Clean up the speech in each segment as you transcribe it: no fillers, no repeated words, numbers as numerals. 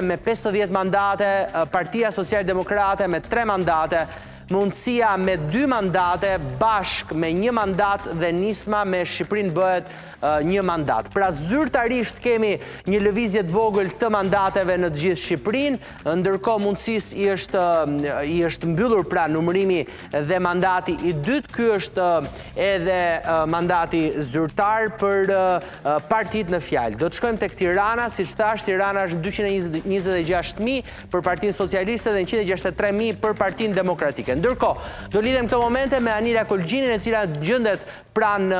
me 50 mandate, Partia Social-Demokrate me 3 mandate, Mundësia me 2 mandate, Bashk me 1 mandat dhe Nisma me Shqipërinë bëhet 1 mandat. Pra zyrtarisht kemi një lëvizje të vogël të mandateve në të gjithë Shqipërinë, ndërkohë Mundësisë i është mbyllur pra numërimi dhe mandati i dytë. Ky është edhe mandati zyrtar për partitë në fjalë. Do të shkojmë tek Tirana, siç thash, Tirana është 226.000 për Partinë Socialiste dhe 163.000 për Partinë Demokratike. Ndërkohë, do lidhem këto momente me Anila Kolgjinin, e cila gjendet pranë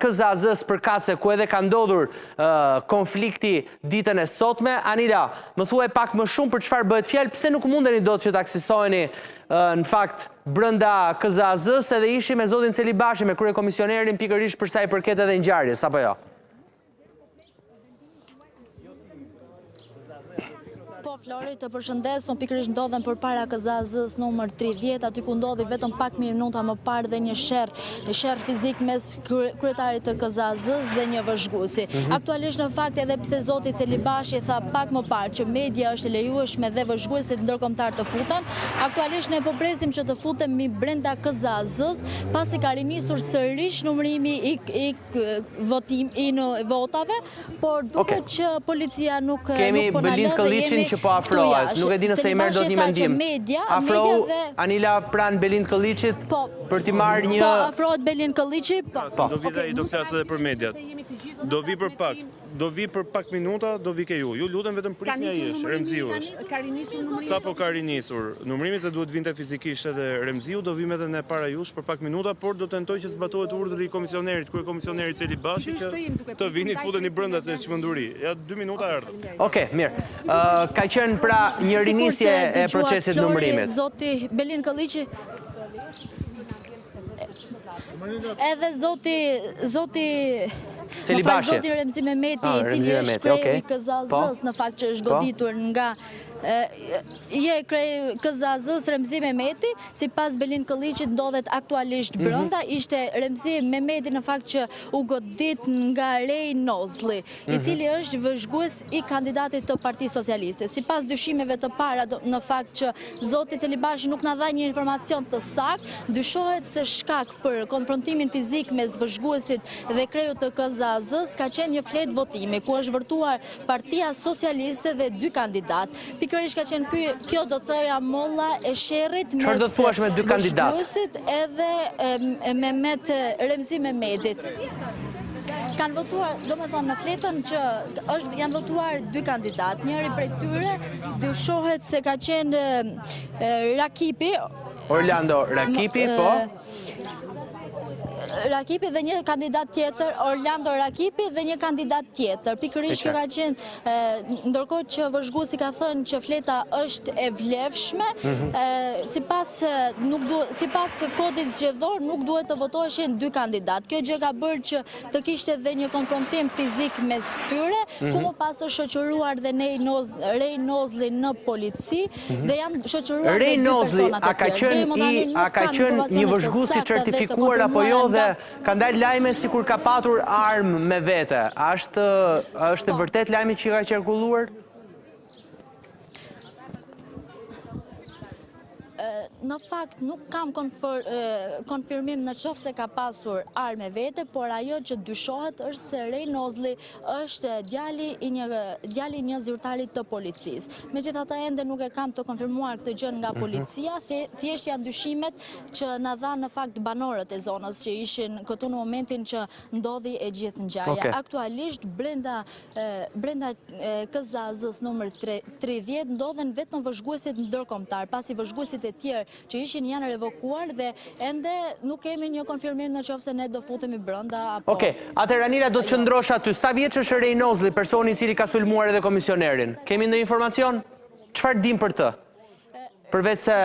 KZAZ-s për Kace, ku edhe ka ndodhur konflikti ditën e sotme. Anila, më thuaj pak më shumë për çfarë bëhet fjalë, pse nuk mundeni dot që të aksisoheni në fakt brenda KZAZ-s, edhe ishim me zotin Celibashi, me kryekomisionerin pikërisht për sa i përket edhe ngjarjes, apo jo? Po, Flori, të përshëndes, unë pikërisht ndodhem përpara KZAZ-s numër 30, aty ku ndodhi vetëm pak minuta më parë dhe një sherr fizik mes kryetarit të KZAZ-s dhe një vëzhguesi. Aktualisht në fakt edhe pse zoti Celibashi tha pak më parë që media është e lejueshme dhe vëzhguesit ndërkombëtar të futen, aktualisht ne po presim që të futemi brenda KZAZ-s, pasi ka rinisur sërish numërimi i votave, por duket që policia nuk po na lë dhe jemi që po afrohet, nuk e di nëse i merr dot një mendim. Afrohu Anila pranë Belind Kolliçit për t'i marrë një... Po, afrohet Belind Kolliçi, po. Do vi dhe i do flasë edhe për mediat. Do vi për pak minuta, do vi ke ju. Ju lutem vetëm prisni ai Remziu është. Sa po ka rinisur numërimi se duhet vinte fizikisht edhe Remziu, do vim edhe ne para jush për pak minuta, por do tentoj që zbatohet urdhri i komisionerit, kryekomisionerit Celibashi që të vini të futeni brenda se çmenduri. Ja 2 minuta erdhëm. Okej, mirë. Ka qenë pra një rinisje e procesit numërimit. Zoti Belind Kolliçi edhe zoti Celibashi. Zoti Remzi Mehmeti, i cili është kreu i KZAZ-s, në fakt që është goditur nga kreu KZAZ-s Remzi Mehmeti, sipas Belind Kolliçit ndodhet aktualisht brenda, ishte Remzi Mehmeti në fakt që u godit nga Rej Nozlli, i cili është vëzhgues i kandidatit të Partisë Socialiste. Sipas dyshimeve të para, në fakt që zoti Celibashi nuk na dha një informacion të saktë, dyshohet se shkak për konfrontimin fizik mes vëzhguesit dhe kreut të KZAZ-s ka qenë një fletë votimi, ku është vërtuar Partia Socialiste dhe 2 kandidat. Pikërisht ka qenë kjo do thëja molla e sherrit mes vëzhguesit edhe Remzi Mehmetit. Kanë votuar, do me thonë, në fletën që janë votuar 2 kandidat. Njëri prej tyre dyshohet se ka qenë Rakipi. Orlando Rakipi, po? Rakipi dhe një kandidat tjetër, Orlando Rakipi dhe një kandidat tjetër. Pikërisht që ka qenë, ndërkohë që vëzhguesi ka thënë që fleta është e vlefshme, sipas kodit zgjedhor nuk duhet të votoheshin 2 kandidat. Kjo gjë ka bërë që të kishte dhe një konfrontim fizik mes tyre, ku më pas është shoqëruar dhe Rej Nozlli në polici dhe janë shoqëruar dhe 2 personat e tjerë. A ka qenë një vëzhguesi certifikuar apo jo dhe ka ndalë lajme si kur ka patur armë me vete? Është vërtet lajmi që ka qarkulluar? Në fakt nuk kam konfirmim në qoftë se ka pasur armë vete, por ajo që dyshohet është se Rej Nozlli është djali i një zyrtarit të policisë. Megjithatë ende nuk e kam të konfirmuar këtë gjë nga policia, thjesht janë dyshimet që na dhanë në fakt banorët e zonës që ishin këtu në momentin që ndodhi e gjithë ngjarja. Aktualisht brenda KZAZ-s numër 30 ndodhen vetëm vëzhguesit ndërkombëtar, pasi vëzhguesit e tjerë që ishin janë revokuar dhe ende nuk kemi një konfirmim në qoftë se ne do futemi brenda apo... Okej, atëherë Anila do të qëndrosh aty. Sa vjeç është Rej Nozlli, personi i cili ka sulmuar edhe komisionerin? Kemi ndonjë informacion? Çfarë dim për të? Përveç se...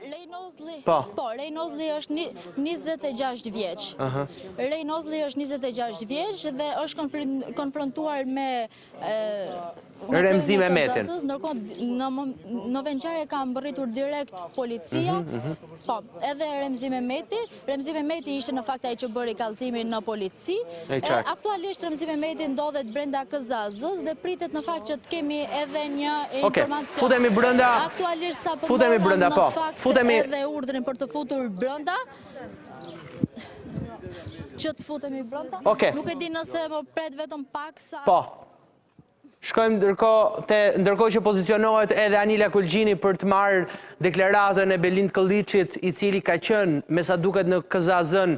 Rej Nozlli është 26 vjeç. Rej Nozlli është 26 vjeç dhe është konfrontuar me Remzi Mehmetin. Në vençarje ka mbërritur direkt policia, po, edhe Remzi Mehmeti. Remzi Mehmeti ishte në fakt ai që bëri kallëzimin në polici. Aktualisht Remzi Mehmeti ndodhet brenda KZAZ-s dhe pritet në fakt që të kemi edhe një informacion. Futemi brenda. Aktualisht sa po Futemi brenda, po. Futemi edhe urdhrin për të futur brenda. Që të futemi brenda? Nuk e di nëse më pret vetëm pak sa... Po. Shkojmë ndërkohë që pozicionohet edhe Anila Kulgjini për të marrë deklaratën e Belind Kolliçit, i cili ka qenë, me sa duket në KZAZ-n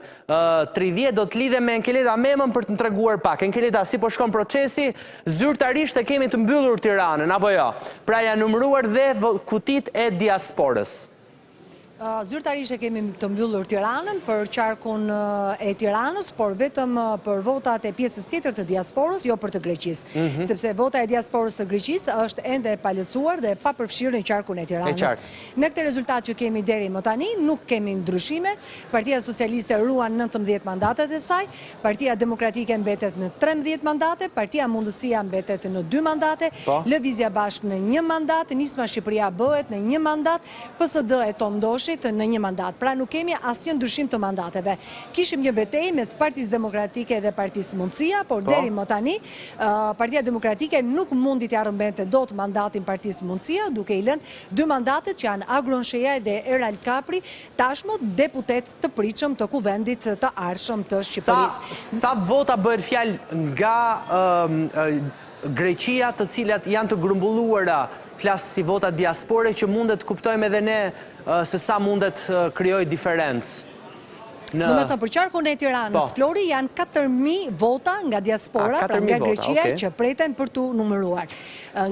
30, do të lidhe me Enkeleta Memën për të më treguar pak. Enkeleta, si po shkon procesi, zyrtarisht e kemi të mbyllur Tiranën, apo jo? Pra janë numëruar dhe kutit e diasporës. Zyrtarisht e kemi të mbyllur Tiranën për qarkun e Tiranës, por vetëm për votat e pjesës tjetër të diasporës, jo për të Greqisë. Sepse vota e diasporës së Greqisë është ende e palecuar dhe pa përfshirë në qarkun e Tiranës. Në këtë rezultat që kemi deri më tani, nuk kemi ndryshime. Partia Socialiste ruan 19 mandatet e saj, Partia Demokratike mbetet në 13 mandate, Partia Mundësia mbetet në 2 mandate, Lëvizja Bashk në 1 mandat, Nisma Shqipëria bëhet në 1 mandat, PSD e Tom Doshi në 1 mandat. Pra nuk kemi asnjë ndryshim të mandateve. Kishim një betejë mes Partisë Demokratike dhe Partisë Mundësia, por deri më tani Partia Demokratike nuk mundi t'ia rrëmbente dot mandatin Partisë Mundësia, duke i lënë 2 mandatet që janë Agron Shejaj dhe Erald Kapri, tashmë deputet të pritshëm të Kuvendit të Arshëm të Shqipërisë. Sa vota bëhet fjalë nga Greqia, të cilat janë të grumbulluara, flasë si vota diaspore, që mundet kuptojmë edhe ne se sa mundet krijoj diferencë. Do me thënë, për qarkun e Tiranës, Flori, janë 4.000 vota nga diaspora, pra nga Greqia, që preten për të numëruar.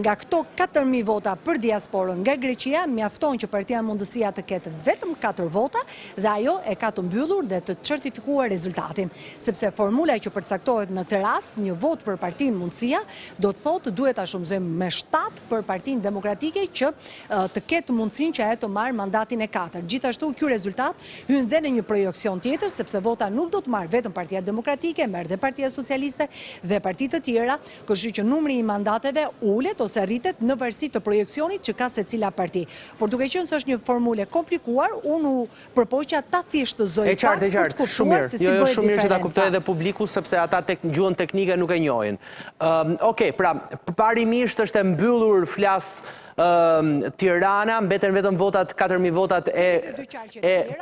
Nga këto 4.000 vota për diasporën nga Greqia, mjafton që Partia Mundësia të ketë vetëm 4 vota, dhe ajo e ka të mbyllur dhe të certifikuar rezultatin. Sepse formula që përcaktohet në këtë rast, një vot për Partinë Mundësia, do të thotë duhet ta shumëzojmë me 7 për Partinë Demokratike që të ketë mundësinë që ajo të marrë mandatin e 4. Gjithashtu, ky rezultat hyn dhe në një projekcion tjetër, sepse vota nuk do të marrë vetëm Partia Demokratike, merr dhe Partia Socialiste dhe partitë të tjera, kështu që numri i mandateve ulet ose rritet në varësi të projekcionit që ka secila parti. Por duke qenë se është një formule komplikuar, unë u përpoqja ta thjeshtëzoj pak për të kuptuar se si bëhet shumë mirë që ta kuptoj diferenca. edhe publiku, sepse ata gjuhën teknike nuk e njohin. Okej, pra, parimisht është e mbyllur flas Tirana, mbeten vetëm votat 4.000 votat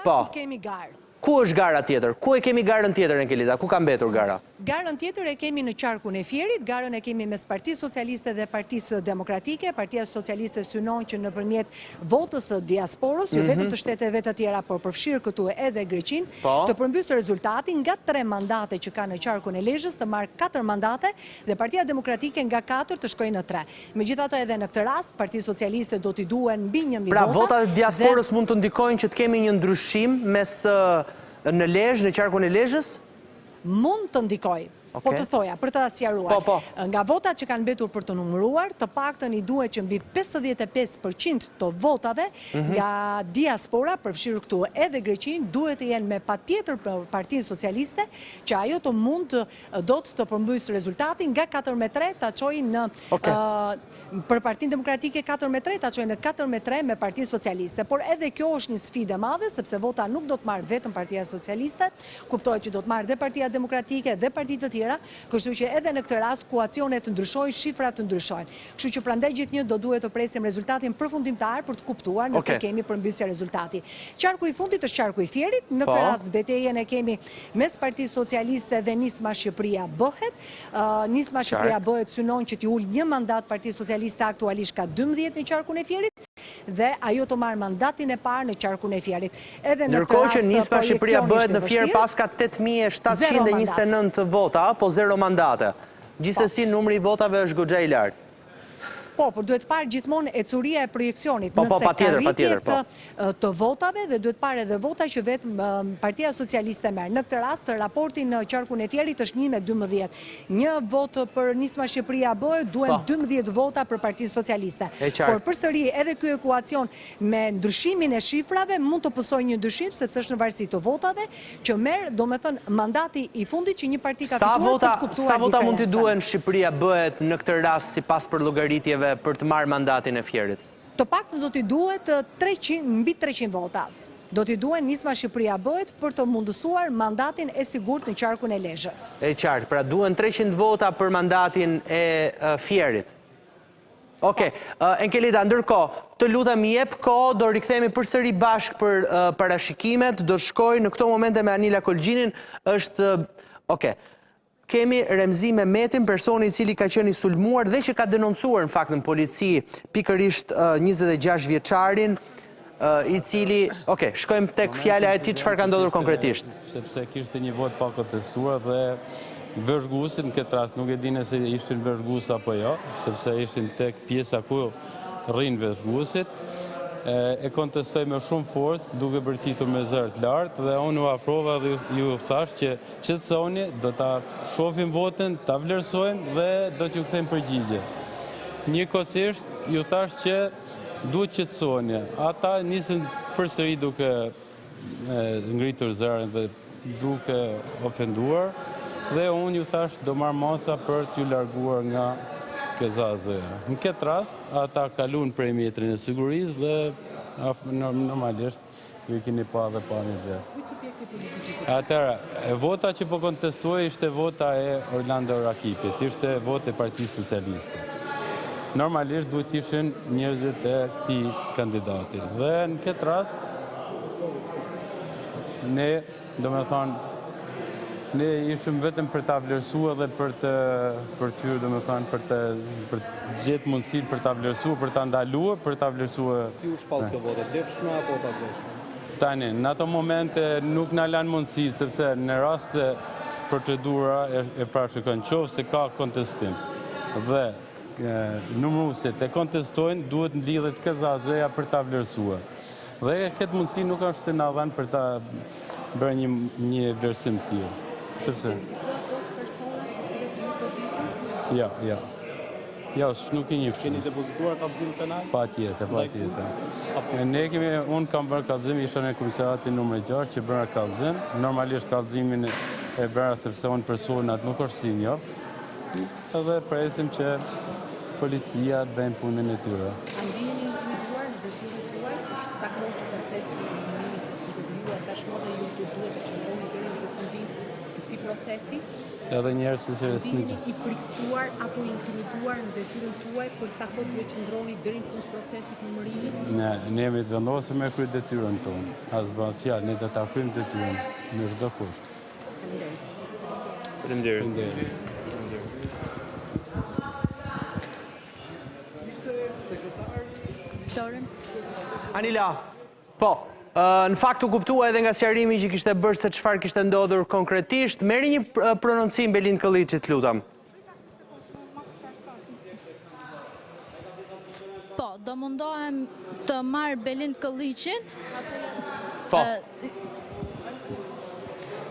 po kemi garë. Ku është gara tjetër? Ku e kemi garën tjetër, Enkelita? Ku ka mbetur gara? Garën tjetër e kemi në qarkun e Fierit, garën e kemi mes Partisë Socialiste dhe Partisë Demokratike. Partia Socialiste synon që nëpërmjet votës së diasporës, jo vetëm të shteteve të tjera, por përfshirë këtu edhe Greqinë, të përmbysë rezultatin nga 3 mandate që ka në qarkun e Lezhës të marrë 4 mandate dhe Partia Demokratike nga 4 të shkojë në 3. Megjithatë edhe në këtë rast, Partia Socialiste do t'i duhen mbi 1.000 vota. Pra votat e diasporës mund të ndikojnë që të kemi një ndryshim mes në Lezhë, në qarkun e Lezhës? Mund të ndikoj, po të thoja, për të sqaruar. Nga votat që kanë mbetur për të numëruar, të paktën i duhet që mbi 55% të votave nga diaspora, përfshirë këtu edhe Greqinë, duhet të jenë me patjetër për Partinë Socialiste, që ajo të mund do të përmbysë rezultatin nga 4-3 ta çojë në për Partinë Demokratike 4-3 ta çojë në 4-3 me Partinë Socialiste. Por edhe kjo është një sfidë e madhe, sepse vota nuk do të marrë vetëm Partia Socialiste, kuptohet që do të marrë dhe Partia Demokratike dhe partitë të tjera, kështu që edhe në këtë rast koalicionet të ndryshojnë, shifrat të ndryshojnë. Kështu që prandaj gjithnjë do duhet të presim rezultatin përfundimtar për të kuptuar nëse kemi përmbysje rezultati. Qarku i fundit është qarku i Fierit, në këtë rast betejën e kemi mes Partisë Socialiste dhe Nisma Shqipëria bëhet. Nisma Shqipëria bëhet synon që t'i ul një mandat Partisë Socialiste, aktualisht ka 12 në qarkun e Fierit dhe ajo të marrë mandatin e parë në qarkun e Fierit. Ndërkohë që Nisma Shqipëria bëhet në Fier pas ka 8.729 vota, po 0 mandate. Gjithsesi numri i votave është goxha i lartë. Po, por duhet parë gjithmonë ecuria e projekcionit, nëse ka rritje të votave dhe duhet parë edhe vota që vetë Partia Socialiste merë. Në këtë rast, raporti në qarkun e Fierit është 1-12. Një votë për Nisma Shqipëria bëhet, duen 12 vota për Partinë Socialiste. Por përsëri edhe ky ekuacion me ndryshimin e shifrave mund të pësoj një ndryshim, sepse është në varësi të votave që merë, do me thënë, mandati i fundit që një parti ka fituar për të kuptuar diferencën. Sa vota mund të duen Shqipëria bëhet në këtë rast si pas për llogaritjeve për të marrë mandatin e Fierit? Të paktën do t'i duhet mbi 300 vota. Do t'i duhet Nisma Shqipëria bëhet për të mundësuar mandatin e sigurt në qarkun e Lezhës. E qartë, pra duhen 300 vota për mandatin e Fierit. Oke, Enkelida, ndërkohë, të lutem jep kohë, do rikthehemi përsëri bashkë për parashikimet, do shkoj në këto momente me Anila Kolgjinin, kemi Remzi Mehmetin, personi i cili ka qenë i sulmuar dhe që ka denoncuar në fakt në polici pikërisht 26 vjeçarin, i cili, shkojmë tek fjala e tij, çfarë ka ndodhur konkretisht. Sepse kishte një vot pa kontestuar dhe vëzhguesit në këtë rast nuk e dinë se ishin vëzhgues apo jo, sepse ishin tek pjesa ku rrin vëzhguesit. E kontestoj me shumë forcë, duke bërtitur me zërt lartë, dhe unë u afrova dhe ju thash që qetësoni, do ta shohim votën, ta vlerësojmë dhe do t'ju kthejmë përgjigje. Njëkohësisht ju thash që duhet qetësoni. Ata nisën përsëri duke ngritur zërin dhe duke ofenduar, dhe unë ju thash do marr masa për t'ju larguar nga Kezazëja. Në këtë rast, ata kalun prej mjetrin e sigurisë dhe normalisht ju keni pa dhe pa një dhe. Atëra, vota që po kontestuaj ishte vota e Orlando Rakipit, ishte vota e Partisë Socialiste. Normalisht duhet ishin njerëzit e këtij kandidati. Dhe në këtë rast, ne, do me thonë, ne ishim vetëm për ta vlerësuar dhe për të gjetë mundësinë për ta vlerësuar, për ta ndaluar, për ta vlerësuar. Si u shpall kjo votë, dërshme apo ta dërshme? Tani, në ato momente nuk na lanë mundësi, sepse në rast se procedura e parashikon qoftë se ka kontestim. Dhe numëruesit e kontestojnë, duhet lidhet Kezazëja për ta vlerësuar. Dhe këtë mundësi nuk është se na dhanë për ta bërë një vlerësim të tillë. Sepse? Ja. Ja, nuk i njëfshim. Keni depozituar kallëzim penal? Pa tjetër. Ne unë kam bërë kallëzim, isha në komisariatin numër 6 që bërë kallëzim. Normalisht kallëzimin e bërë sepse unë personat nuk është si njoh. Edhe presim që policia të bëjnë punën e tyre. A ndiheni intimituar në dëshirën tuaj? Është saktë që procesi i ndihmimit të intervjuar tashmë dhe ju të duhet të qëndroni deri në përfundim të këtij procesi? Edhe njerëz se ndiheni i friksuar apo i intimiduar në detyrën tuaj për sa kohë duhet të qëndroni deri në fund të procesit numërimit? Ne jemi të vendosur me kryet detyrën tonë. As bëhet fjalë, ne do ta kryejmë detyrën në çdo kusht. Faleminderit. Anila, po, në fakt u kuptua edhe nga sqarimi që kishte bërë se çfarë kishte ndodhur konkretisht. Merri një prononcim Belind Kolliçit, lutem. Po, do mundohem të marr Belind Kolliçin. Po.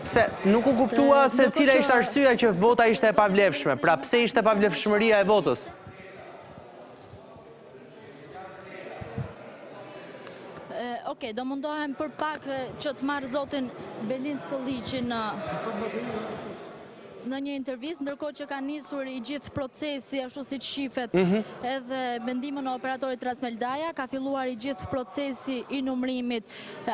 Se nuk u kuptua se cila ishte arsyeja që vota ishte e pavlefshme. Pra pse ishte pavlefshmëria e votës? Okej, do mundohem për pak që të marrë zotin Belind Kolliçin në një intervistë, ndërkohë që ka nisur i gjithë procesi, ashtu si që shifet edhe mendimin e operatorit Rasmeldaja, ka filluar i gjithë procesi i numërimit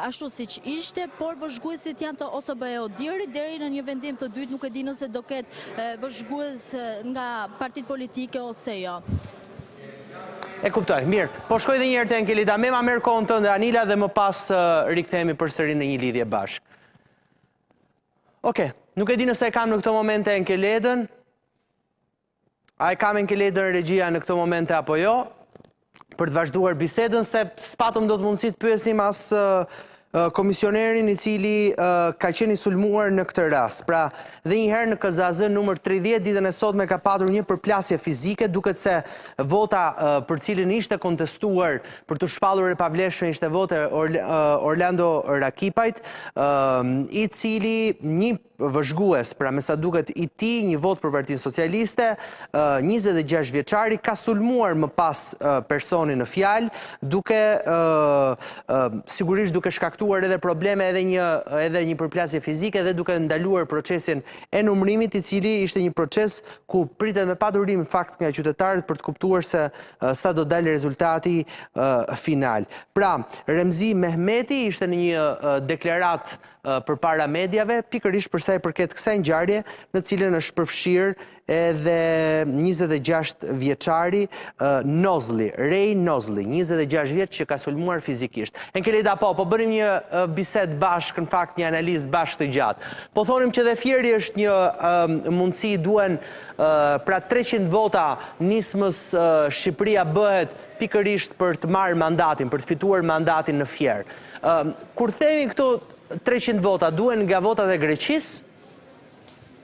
ashtu si që ishte, por vëzhguesit janë të OSBE Odirit, deri në një vendim të dytë nuk e di nëse do ketë vëzhgues nga partitë politike ose jo. E kuptoj, mirë. Po shkoj dhe njërë të Enkelida, me ma merë kohën tënde Anila dhe më pas rikthehemi përsëri në një lidhje bashkë. Oke, nuk e di nëse e kam në këto momente Enkeledën. A e kam Enkeledën regjia në këto momente apo jo? Për të vazhduar bisedën, se s'patëm do të mundësi të pyesim as komisionerin i cili ka qenë i sulmuar në këtë rast. Pra, dhe njëherë në KZAZ numër 30, ditën e sotme ka patur një përplasje fizike, duket se vota për cilin ishte kontestuar për të shpallur e pavlefshme ishte vota Orlando Rakipajt, i cili një vëzhgues, pra me sa duket i ti, një vot për Partinë Socialiste, 26 vjeçari ka sulmuar më pas personin në fjalë, duke sigurisht duke shkaktuar edhe probleme edhe një përplasje fizike dhe duke ndaluar procesin e numërimit, i cili ishte një proces ku pritet me padurim fakt nga qytetarët për të kuptuar se sa do dalë rezultati final. Pra, Remzi Mehmeti ishte në një deklarat për para medjave, pikërisht përsa i përket kësaj ngjarje në cilën është përfshirë edhe 26 vjeçari Nozli, Rej Nozli, 26 vjeç që ka sulmuar fizikisht. Enkeleda, po bërim një bisedë bashkë, në fakt një analizë bashkë të gjatë. Po thonim që dhe Fieri është një mundësi, duen pra 300 vota nismës Shqipëria bëhet pikërisht për të marrë mandatin, për të fituar mandatin në Fier. Kur themi këto 300 vota, duen nga votat e Greqisë?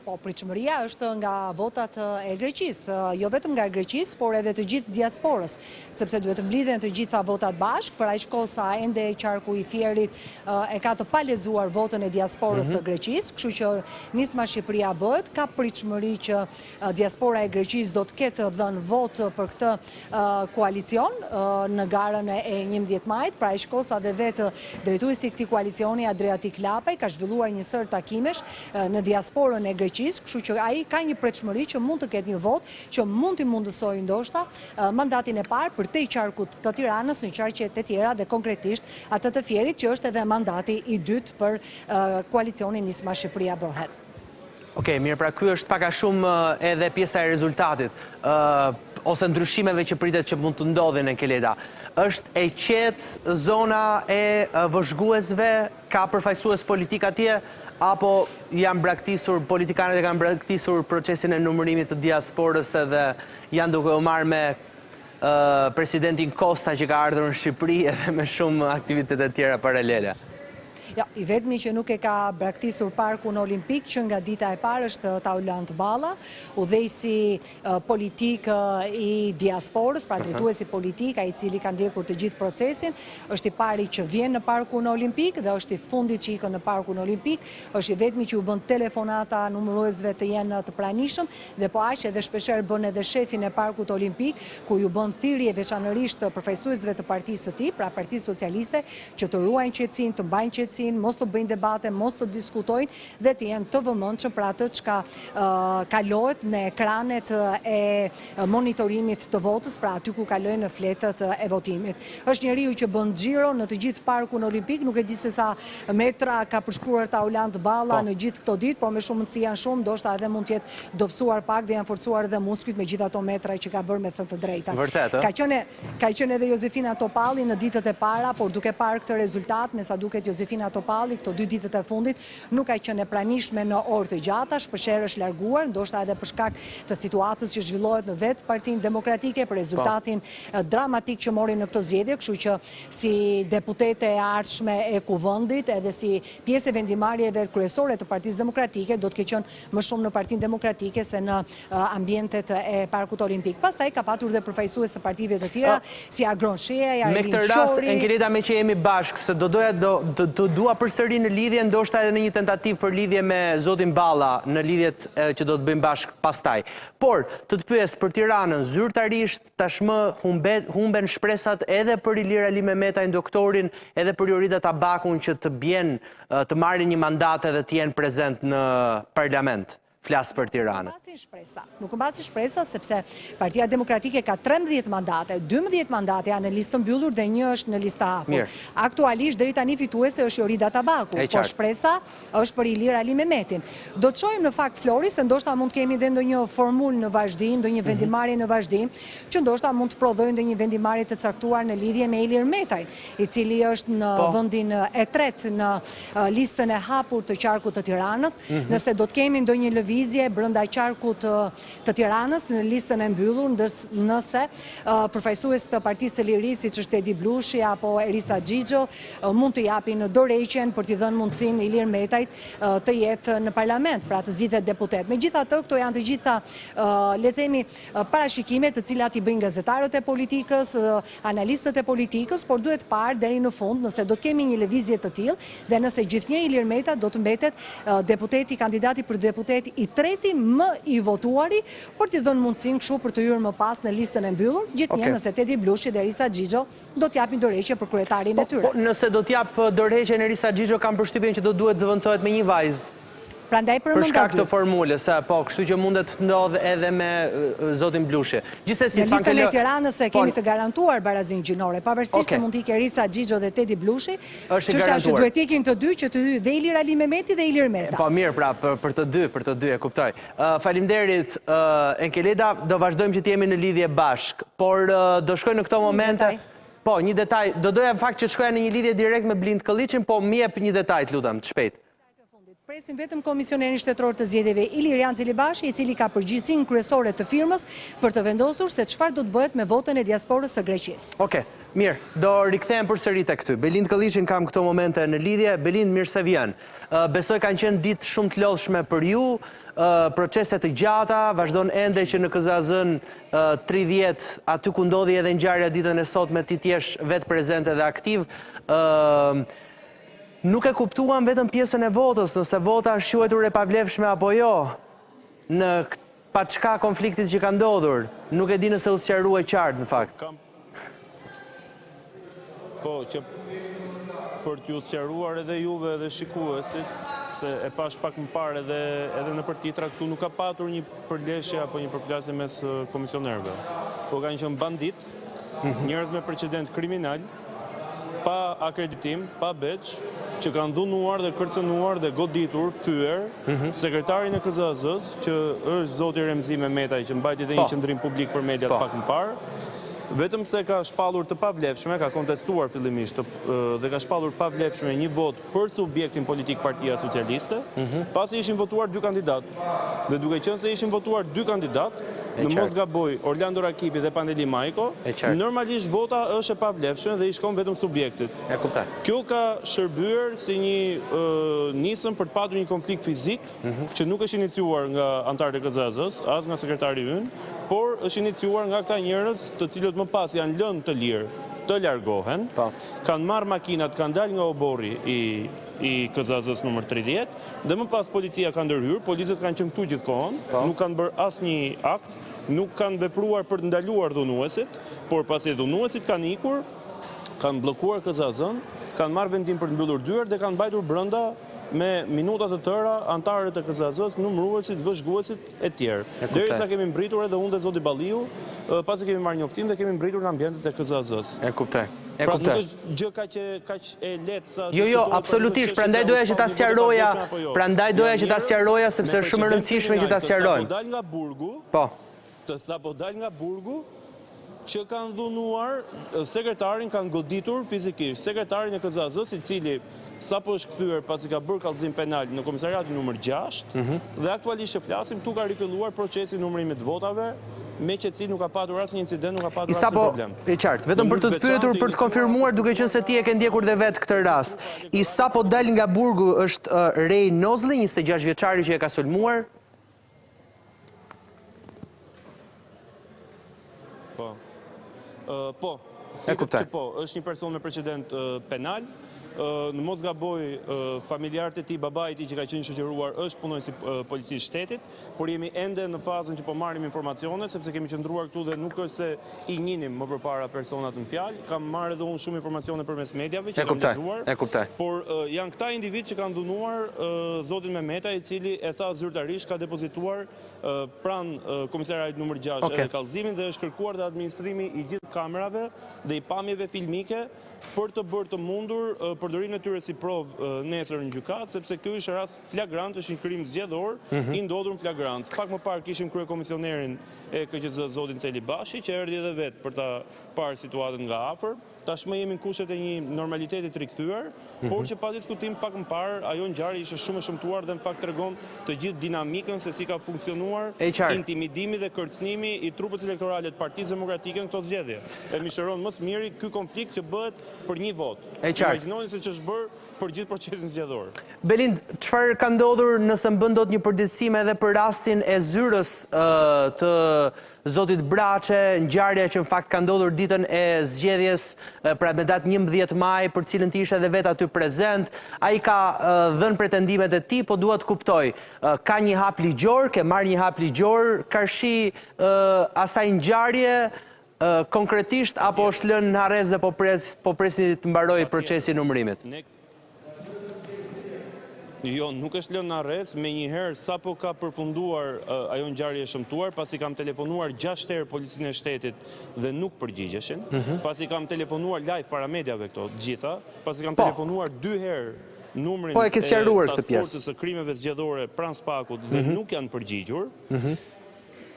Po, pritshmëria është nga votat e Greqisë, jo vetëm nga Greqisë, por edhe të gjithë diasporës, sepse duhet të mblidhen të gjitha votat bashkë, për aq kohë sa ende qarku i Fierit e ka të palexuar votën e diasporës së Greqisë, kështu që nisma Shqipëria bëhet, ka pritshmëri që diaspora e Greqisë do të ketë dhënë votë për këtë koalicion në garën e 11 majit, pra aq kohë sa dhe vetë drejtuesi i këtij koalicioni Adriatik Lapaj ka zhvilluar një sër takimesh në diasporën e Greqisë, kështu që ai ka një pritshmëri që mund të ketë një vot që mund të mundësojë ndoshta mandatin e parë për te qarkut të Tiranës në qarqet e tjera dhe konkretisht atë të Fierit që është edhe mandati i dytë për koalicionin Nisma Shqipëria bëhet. Okej, mirë, pra ky është pak a shumë edhe pjesa e rezultatit ose ndryshimeve që pritet që mund të ndodhin në Keleda. Është e qetë zona e vëzhguesve, ka përfaqësues politik atje, apo janë braktisur, politikanët e kanë braktisur procesin e numërimit të diasporës edhe janë duke u marrë me presidentin Kosta që ka ardhur në Shqipëri edhe me shumë aktivitete tjera paralele? Ja, i vetmi që nuk e ka braktisur parkun olimpik që nga dita e parë është Taulant Balla, udhëheqësi politik i diasporës, pra drejtuesi politik, ai i cili ka ndjekur të gjithë procesin, është i pari që vjen në parkun olimpik dhe është i fundit që ikën në parkun olimpik, është i vetmi që u bën telefonata numëruesve të jenë të pranishëm dhe po aq edhe shpeshherë bën edhe shefin e parkut olimpik, ku ju bën thirrje veçanërisht përfaqësuesve të partisë së tij, pra Partisë Socialiste, që të ruajnë qetësinë, të mbajnë qetësinë, mos të bëjnë debate, mos të diskutojnë dhe të jenë të vëmendshëm për atë çka kalohet në ekranet e monitorimit të votës, pra aty ku kalojnë në fletët e votimit. Është njeriu që bën xhiro në të gjithë parkun olimpik, nuk e di se sa metra ka përshkruar Taulant Balla në gjithë këto ditë, por me shumë mundësi janë shumë, ndoshta edhe mund të jetë dobësuar pak dhe janë forcuar edhe muskujt me gjithë ato metra që ka bërë me thënë të drejtën. Vërtet, ka qenë edhe Josefina Topalli në ditët e para, por duke parë këtë rezultat, me sa duket Josefina Topalli këto 2 ditët e fundit nuk ka qenë e pranishme në orë të gjata, shpeshherë është larguar, ndoshta edhe për shkak të situatës që zhvillohet në vetë Partinë Demokratike për rezultatin dramatik që mori në këtë zgjedhje, kështu që si deputete e ardhshme e kuvendit edhe si pjesë e vendimarrjeve kryesore të Partisë Demokratike do të ketë qenë më shumë në Partinë Demokratike se në ambientet e Parkut Olimpik. Pastaj ka patur dhe përfaqësues të partive të tjera si Agron Sheaj, Arlin Qori. Me këtë rast, Enkeleda, me që jemi bashkë, se do dua përsëri në lidhje, ndoshta edhe në një tentativë për lidhje me zotin Balla në lidhjet që do të bëjmë bashkë pastaj. Por, të pyes për Tiranën, zyrtarisht tashmë humben shpresat edhe për Ilir Ali Mehmetaj, doktorin, edhe për Jorida Tabakun që të bjen të marrin një mandat edhe të jenë prezent në parlament. Flasë për Tiranën. Nuk mbasi shpresa sepse Partia Demokratike ka 13 mandate, 12 mandate janë në listë mbyllur dhe një është në listë hapur. Aktualisht deri tani fituese është Jorida Tabaku, por shpresa është për Ilir Ali Mehmetin. Do të shohim në fakt Flori se ndoshta mund kemi dhe ndonjë formulë në vazhdim, ndonjë vendimarrje në vazhdim, që ndoshta mund të prodhojë ndonjë vendimarrje të caktuar në lidhje me Ilir Metajn, i cili është në vendin e tretë në listën e hapur të qarkut të Tiranës. Nëse do të kemi ndonjë lëvizje brenda qarkut të Tiranës në listën e mbyllur, nëse përfaqësues të Partisë së Lirisë, siç është Edi Blushi apo Erisa Xhixho, mund të japin dorëheqjen për t'i dhënë mundësinë Ilir Metajt të jetë në parlament, pra të zgjidhet deputet. Megjithatë, këto janë të gjitha, le të themi, parashikime të cilat i bëjnë gazetarët e politikës, analistët e politikës, por duhet parë deri në fund nëse do të kemi një lëvizje të tillë dhe nëse gjithnjë Ilir Meta do të mbetet kandidati për deputet i treti më i votuari, për t'i dhënë mundësinë kështu për të hyrë më pas në listën e mbyllur, gjithnjë nëse Edi Blushi dhe Erisa Xhixho do t'japin dorëheqje për kryetarin e tyre. Nëse do t'jap dorëheqjen Erisa Xhixho, kam përshtypjen që do duhet zëvendësohet me një vajzë. Për shkak të formulës, po, kështu që mundet të ndodhë edhe me zotin Blushi. Në listën e Tiranës e kemi të garantuar barazin gjinore, pavarësisht se mund t'i Erisa Xhixho dhe Edi Blushi, çështja që duhet ikin të dy, që të hyjë dhe Ilir Ali Mehmeti dhe Ilir Meta. Po mirë, pra, për të dy, e kuptoj. Faleminderit, Enkeleda, do vazhdojmë që t'jemi në lidhje bashk, por do shkoj në këto momente. Po, një detaj, do doja në fakt që të shkoja në një lidhje direkt me Blind Këlliçin, po më jep një detaj, lutem, të shpejt. Presim vetëm komisionerin shtetëror të zgjedhjeve Ilirian Celibashi, i cili ka përgjegjësinë kryesore të firmës për të vendosur se çfarë do të bëhet me votën e diasporës së Greqisë. Okej, mirë, do rikthehem përsëri tek ty. Belind Këlliçin kam këto momente në lidhje. Belind, mirë se vjen. Besoj kanë qenë ditë shumë të lodhshme për ju, procese të gjata, vazhdon ende që në KZAZ-n 30 aty ku ndodhi edhe ngjarja ditën e sotme ti t'jesh vetë prezente dhe aktiv. Nuk e kuptuam vetëm pjesën e votës, nëse vota është quajtur e pavlefshme apo jo, në pa çka konfliktit që ka ndodhur. Nuk e di nëse u sqarua qartë në fakt. Po, që për t'ju sqaruar edhe juve edhe shikuesit, se e pash pak më parë edhe në për titra, këtu nuk ka patur një përleshje apo një përplasje mes komisionerëve. Po kanë qenë bandit, njerëz me precedent kriminal, pa akreditim, pa beq, që kanë dhunuar dhe kërcënuar dhe goditur, fyer, sekretarin e KZAZ-s, që është zoti Remzi Mehmetaj, që mbajti dhe një qendrim publik për mediat pak më parë, vetëm se ka shpallur të pavlefshme, ka kontestuar fillimisht dhe ka shpallur pavlefshme një vot për subjektin politik Partia Socialiste, pasi ishin votuar 2 kandidat. Dhe duke qenë se ishin votuar 2 kandidat, në mos gaboj Orlando Rakipi dhe Pandeli Majko, normalisht vota është e pavlefshme dhe i shkon vetëm subjektit. Kjo ka shërbyer si një nisëm për të patur një konflikt fizik, që nuk është iniciuar nga antarët e KZAZ-s, as nga sekretari ynë, por është iniciuar nga këta njerëz të cilët më pas janë lënë të lirë, të largohen, kanë marrë makinat, kanë dalë nga oborri i KZAZ-s numër 30, dhe më pas policia ka ndërhyrë, policët kanë qenë këtu gjithkohon, nuk kanë bërë asnjë akt, nuk kanë vepruar për të ndaluar dhunuesit, por pasi dhunuesit kanë ikur, kanë bllokuar KZAZ-n, kanë marrë vendim për të mbyllur dyert dhe kanë mbajtur brenda me minutat të tëra antarët e KZAZ-s, numëruesit, vëzhguesit e tjerë. Derisa kemi mbritur edhe unë dhe zoti Balliu, pasi kemi marrë njoftim dhe kemi mbritur në ambientet e KZAZ-s. E kuptoj. Pra nuk është gjë kaq e lehtë sa Jo, absolutisht, prandaj doja që ta sqaroja, sepse është shumë e rëndësishme që ta sqarojmë. Sa po dal nga burgu, që kanë dhunuar sekretarin, kanë goditur fizikisht sekretarin e KZAZ-s, i cili sapo është kthyer pasi ka bërë kallëzim penal në komisariatin numër 6, dhe aktualisht që flasim, tu ka rifilluar procesi numërimit votave, me qetësi nuk ka patur asnjë incident, nuk ka patur asnjë problem. E qartë, vetëm për të pyetur, për të konfirmuar, duke qenë se ti e ke ndjekur dhe vetë këtë rast. I sapo dal nga burgu është Rej Nozli, 26 vjeçari që e ka sulmuar. Po, është një person me precedent penal, në mos gaboj familjarët e tij, babai i tij që ka qenë shoqëruar është punonjës i policisë shtetit, por jemi ende në fazën që po marrim informacione, sepse kemi qëndruar këtu dhe nuk është se i njinim më përpara personat në fjalë, kam marrë edhe unë shumë informacione përmes mediave që kam lexuar, por janë këta individ që kanë dhunuar zotin Mehmeta, i cili e tha zyrtarisht ka depozituar pranë komisariatit numër 6 edhe kallëzimin dhe është kërkuar dhe administrimi i gjithë kamerave dhe i pamjeve filmike për të bërë të mundur përdorimin e tyre si provë nesër në gjykatë, sepse ky është rast flagrant, është një krim zgjedhor i ndodhur në flagrancë. Pak më parë kishim kryekomisionerin e KQZ zotin Celi Bashi, që erdhi edhe vetë për ta parë situatën nga afër. Tashmë jemi në kushtet e një normaliteti të rikthyer, por që pa diskutim pak më parë ajo ngjarje ishte shumë e shëmtuar dhe në fakt tregon të gjithë dinamikën se si ka funksionuar intimidimi dhe kërcënimi i trupës elektorale të Partisë Demokratike në këto zgjedhje. E misheron më së miri ky konflikt që bëhet për një votë. Imagjinoni se ç'është bërë për gjithë procesin zgjedhor. Belind, çfarë ka ndodhur nëse bën dot një përditësim edhe për rastin e zyrës të zotit Braçe, ngjarja që në fakt ka ndodhur ditën e zgjedhjes, pra me datë 11 maj, për cilën ti ishe edhe vetë aty prezent. Ai ka dhënë pretendimet e tij, po dua të kuptoj, ka një hap ligjor, ke marrë një hap ligjor karshi asaj ngjarje konkretisht, apo është lënë në harrez dhe po presin të mbarojë procesi i numërimit? Jo, nuk është lënë në arrest, me njëherë sapo ka përfunduar ajo ngjarje e shëmtuar, pasi kam telefonuar 6 herë policinë e shtetit dhe nuk përgjigjeshin, pasi kam telefonuar live para mediave këto gjitha, pasi kam telefonuar 2 herë numrin e task force-së së krimeve zgjedhore pranë Spakut dhe nuk janë përgjigjur.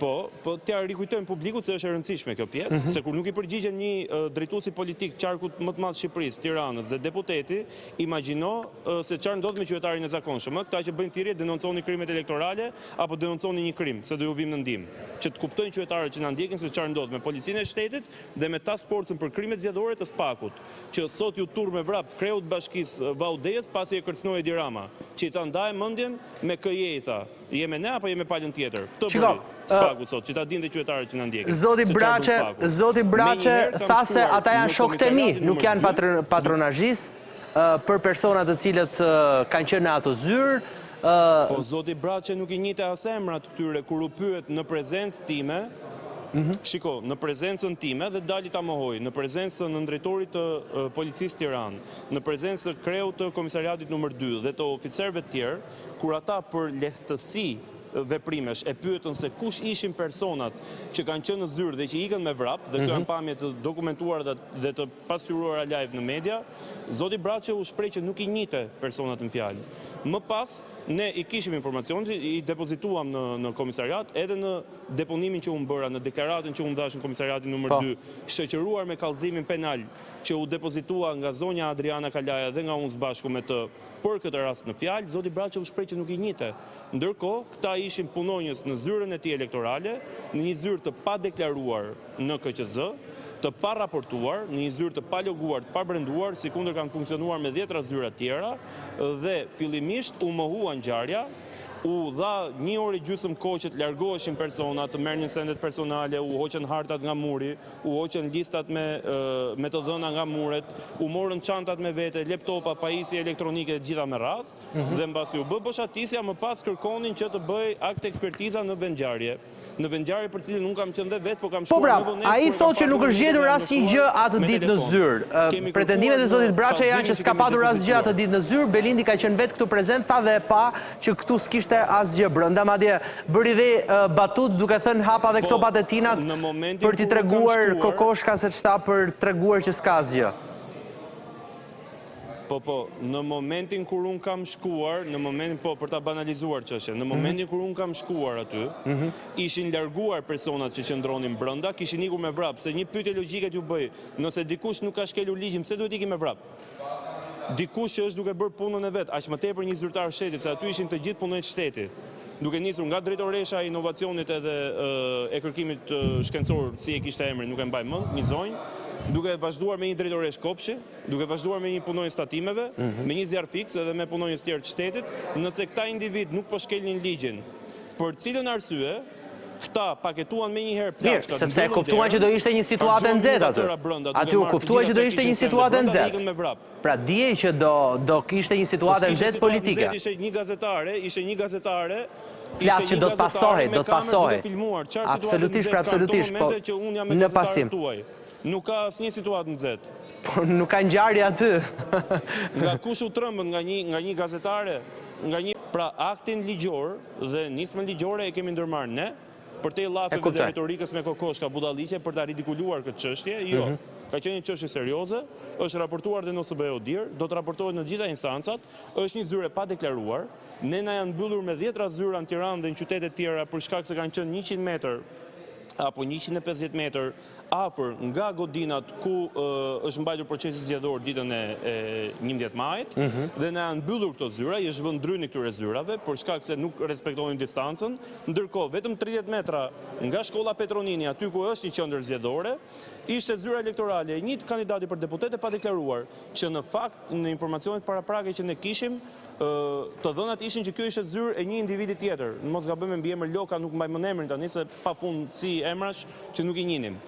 Po t'ja rikujtojmë publikut se është e rëndësishme kjo pjesë, se kur nuk i përgjigjen një drejtuesi politik qarkut më të madh Shqipërisë, Tiranës dhe deputeti, imagjino se çfarë ndodh me qytetarin e zakonshëm. Këta që bëjnë thirrje denonconi krimet elektorale apo denonconi një krim, se do ju vim në ndihmë. Që të kuptojnë qytetarët që na ndjekin se çfarë ndodh me policinë e shtetit dhe me task force-ën për krimet zgjedhore të Spakut, që sot ju turr me vrap kreu të bashkisë Vaudejes pasi e kërcënoi Edi Rama, që i ta ndajë mendjen me këjeta. Jeme ne apo jeme palën tjetër? Këtë bëri Spaku sot, që ta dinë dhe qytetarët që na ndjekin. Zoti Braçe tha se ata janë shokët e mi, nuk janë patronazhist për persona të cilët kanë qenë në atë zyrë. Po zoti Braçe nuk i njihte as emrat këtyre kur u pyet në prezencë time. Shiko, në prezencën time dhe dali ta mohoj, në prezencën në drejtorit të policisë Tiranë, në prezencën të kreut të komisariatit nr. 2 dhe të oficerëve të tjerë, kur ata për lehtësi veprimesh e pyetën se kush ishin personat që kanë qenë në zyrë dhe që ikën me vrap, dhe këto janë pamje të dokumentuar dhe të pasqyruara live në media, zoti Braçe u shpreh që nuk i njihte personat në fjalë. Më pas, ne i kishim informacion, i depozituam në komisariat, edhe në deponimin që unë bëra, në deklaratën që unë dash në komisariatin nr. 2, shoqëruar me kallëzimin penal që u depozitua nga zonja Adriana Kalaja dhe nga unë së bashku me të për këtë rast në fjalë, zoti Braçe u shpreh që nuk i njihte. Ndërkohë, këta ishin punonjës në zyrën e tij elektorale, në një zyrë të pa deklaruar në KQZ, të pa raportuar, në një zyrë të pa loguar, të pa brenduar, sikundër kanë funksionuar me 10 zyra tjera, dhe fillimisht u mohua ngjarja, u dha 1 orë gjysmë kohë që të largoheshin persona, të merrnin sendet personale, u hoqën hartat nga muri, u hoqën listat me të dhëna nga muret, u morën çantat me vete, laptopa, pajisje elektronike, gjitha me radhë, dhe mbasi u bë boshatisja, më pas kërkonin që të bëj akt ekspertiza në vendngjarje. Në vendngjarje për cilën unë kam qenë dhe vetë, po kam shkuar në vonesë. Ai thotë që nuk është gjetur asnjë gjë atë ditë në zyrë. Pretendimet e zotit Braçe janë që s'ka patur asgjë atë ditë në zyrë. Belindi ka qenë vetë këtu prezent, tha dhe pa që këtu s'kishte asgjë brenda, madje bëri dhe batut duke thënë hapa dhe këto patetinat për t'i treguar kokoshka se ç'ta për treguar që s'ka asgjë. Po, në momentin kur unë kam shkuar, për ta banalizuar çështjen, në momentin kur unë kam shkuar aty, ishin larguar personat që qëndronin brenda, kishin ikur me vrap, se një pyetje logjike t'ju bëj, nëse dikush nuk ka shkelur ligjin, pse duhet ikë me vrap? Dikush që është duke bërë punën e vet, aq më tepër një zyrtar shtetit, se aty ishin të gjithë punonjës shteti, duke nisur nga drejtoresha e inovacionit edhe e kërkimit shkencor, si e kishte emrin, nuk e mbaj mend, Mizonj, duke vazhduar me një drejtoresh kopshi, duke vazhduar me një punonjës tatimeve, me një zjarr fiks edhe me punonjës tjerë të shtetit, nëse këta individ nuk po shkelnin ligjin, për cilën arsye, këta paketuan me njëherë plashkat. Mirë, sepse e kuptuan që do ishte një situatë e nxehtë aty. Aty u kuptuan që do ishte një situatë e nxehtë. Pra dije që do kishte një situatë e nxehtë politike. Ishte një gazetare flas që do të pasohej. Absolutisht, absolutisht, po në pasim. Nuk ka asnjë situatë nxehtë. Po nuk ka ngjarje aty. Nga kush u trembën nga një gazetare, pra aktin ligjor dhe nismën ligjore e kemi ndërmarrë ne, për te llafeve dhe retorikës me kokoshka budalliqe për ta ridikuluar këtë çështje, jo. Ka qenë një çështje serioze, është raportuar dhe në OSBE ODIR, do të raportohet në gjitha instancat, është një zyre pa deklaruar. Ne na janë mbyllur me 10 zyra në Tiranë dhe në qytete tjera për shkak se kanë qenë 100 metër apo 150 metër afër nga godinat ku është mbajtur procesi zgjedhor ditën e 11 majit dhe na janë mbyllur këto zyra, i është vënë ndryni këtyre zyrave për shkak se nuk respektojnë distancën, ndërkohë vetëm 30 metra nga shkolla Petronini, aty ku është një qendër zgjedhore, ishte zyra elektorale e një kandidati për deputet e pa deklaruar, që në fakt në informacionet paraprake që ne kishim, të dhënat ishin që kjo ishte zyrë e një individi tjetër. Mos gabojmë mbi emër Loka, nuk mbaj më emrin tani se pafund si emrash që nuk i njinim.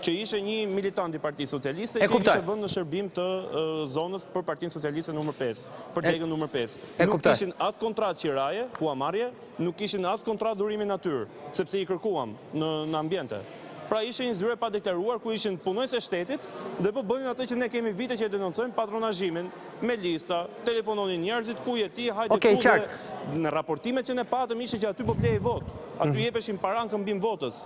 Që ishe një militant i Partisë Socialiste që ishe vënë në shërbim të zonës për Partinë Socialiste numër 5, për degën numër 5. Nuk kishin as kontrat qiraje, huamarrje, nuk kishin as kontrat durimi natyrë, sepse i kërkuam në ambiente. Pra ishe një zyre pa deklaruar ku ishin punojnës e shtetit dhe po bënin atë që ne kemi vite që denoncojmë, patronazhimin me lista, telefononin njerëzit, ku je ti, hajde ku dhe në raportimet që ne patëm ishe që aty po blej vot, aty jepeshin para në këmbim votës.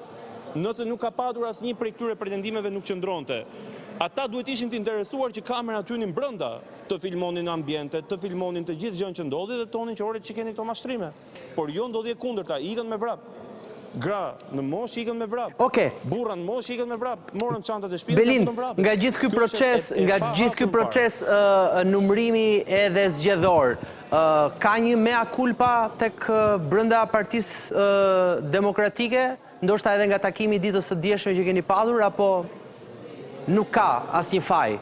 Nëse nuk ka patur asnjë prej këtyre pretendimeve nuk qëndronte. Ata duhet ishin të interesuar që kamerat hynin brenda, të filmonin ambiente, të filmonin të gjithë gjën që ndodhi dhe tonin që ore që keni këto mashtrime. Por jo ndodhi e kundërta, ikën me vrap. Gra në mosh ikën me vrap. Burra në mosh ikën me vrap. Morën çantat e shtëpisë dhe në vrap. Nga gjithë ky proces numërimi edhe zgjedhor, ka një mea culpa tek brenda Partisë Demokratike? Ndoshta edhe nga takimi ditës së dieshme që keni padur, apo nuk ka asnjë faj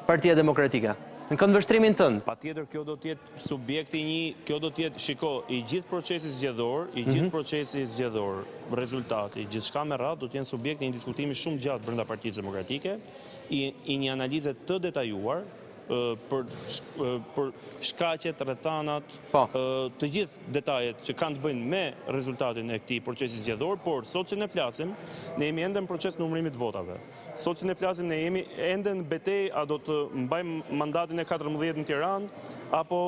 Partia Demokratike? Në këndvështrimin tënd. Patjetër kjo do të jetë subjekti kjo do të jetë, shiko, i gjithë procesi zgjedhor, rezultati, gjithçka me radhë do të jenë subjekti një diskutimi shumë gjatë brenda Partisë Demokratike, i një analize të detajuar për shkaqet, rrethanat, të gjithë detajet që kanë të bëjnë me rezultatin e këtij procesi zgjedhor, por sot që ne flasim, ne jemi ende në proces numërimit votave. Sot që ne flasim, ne jemi ende në betejë a do të mbajmë mandatin e 14 në Tiranë apo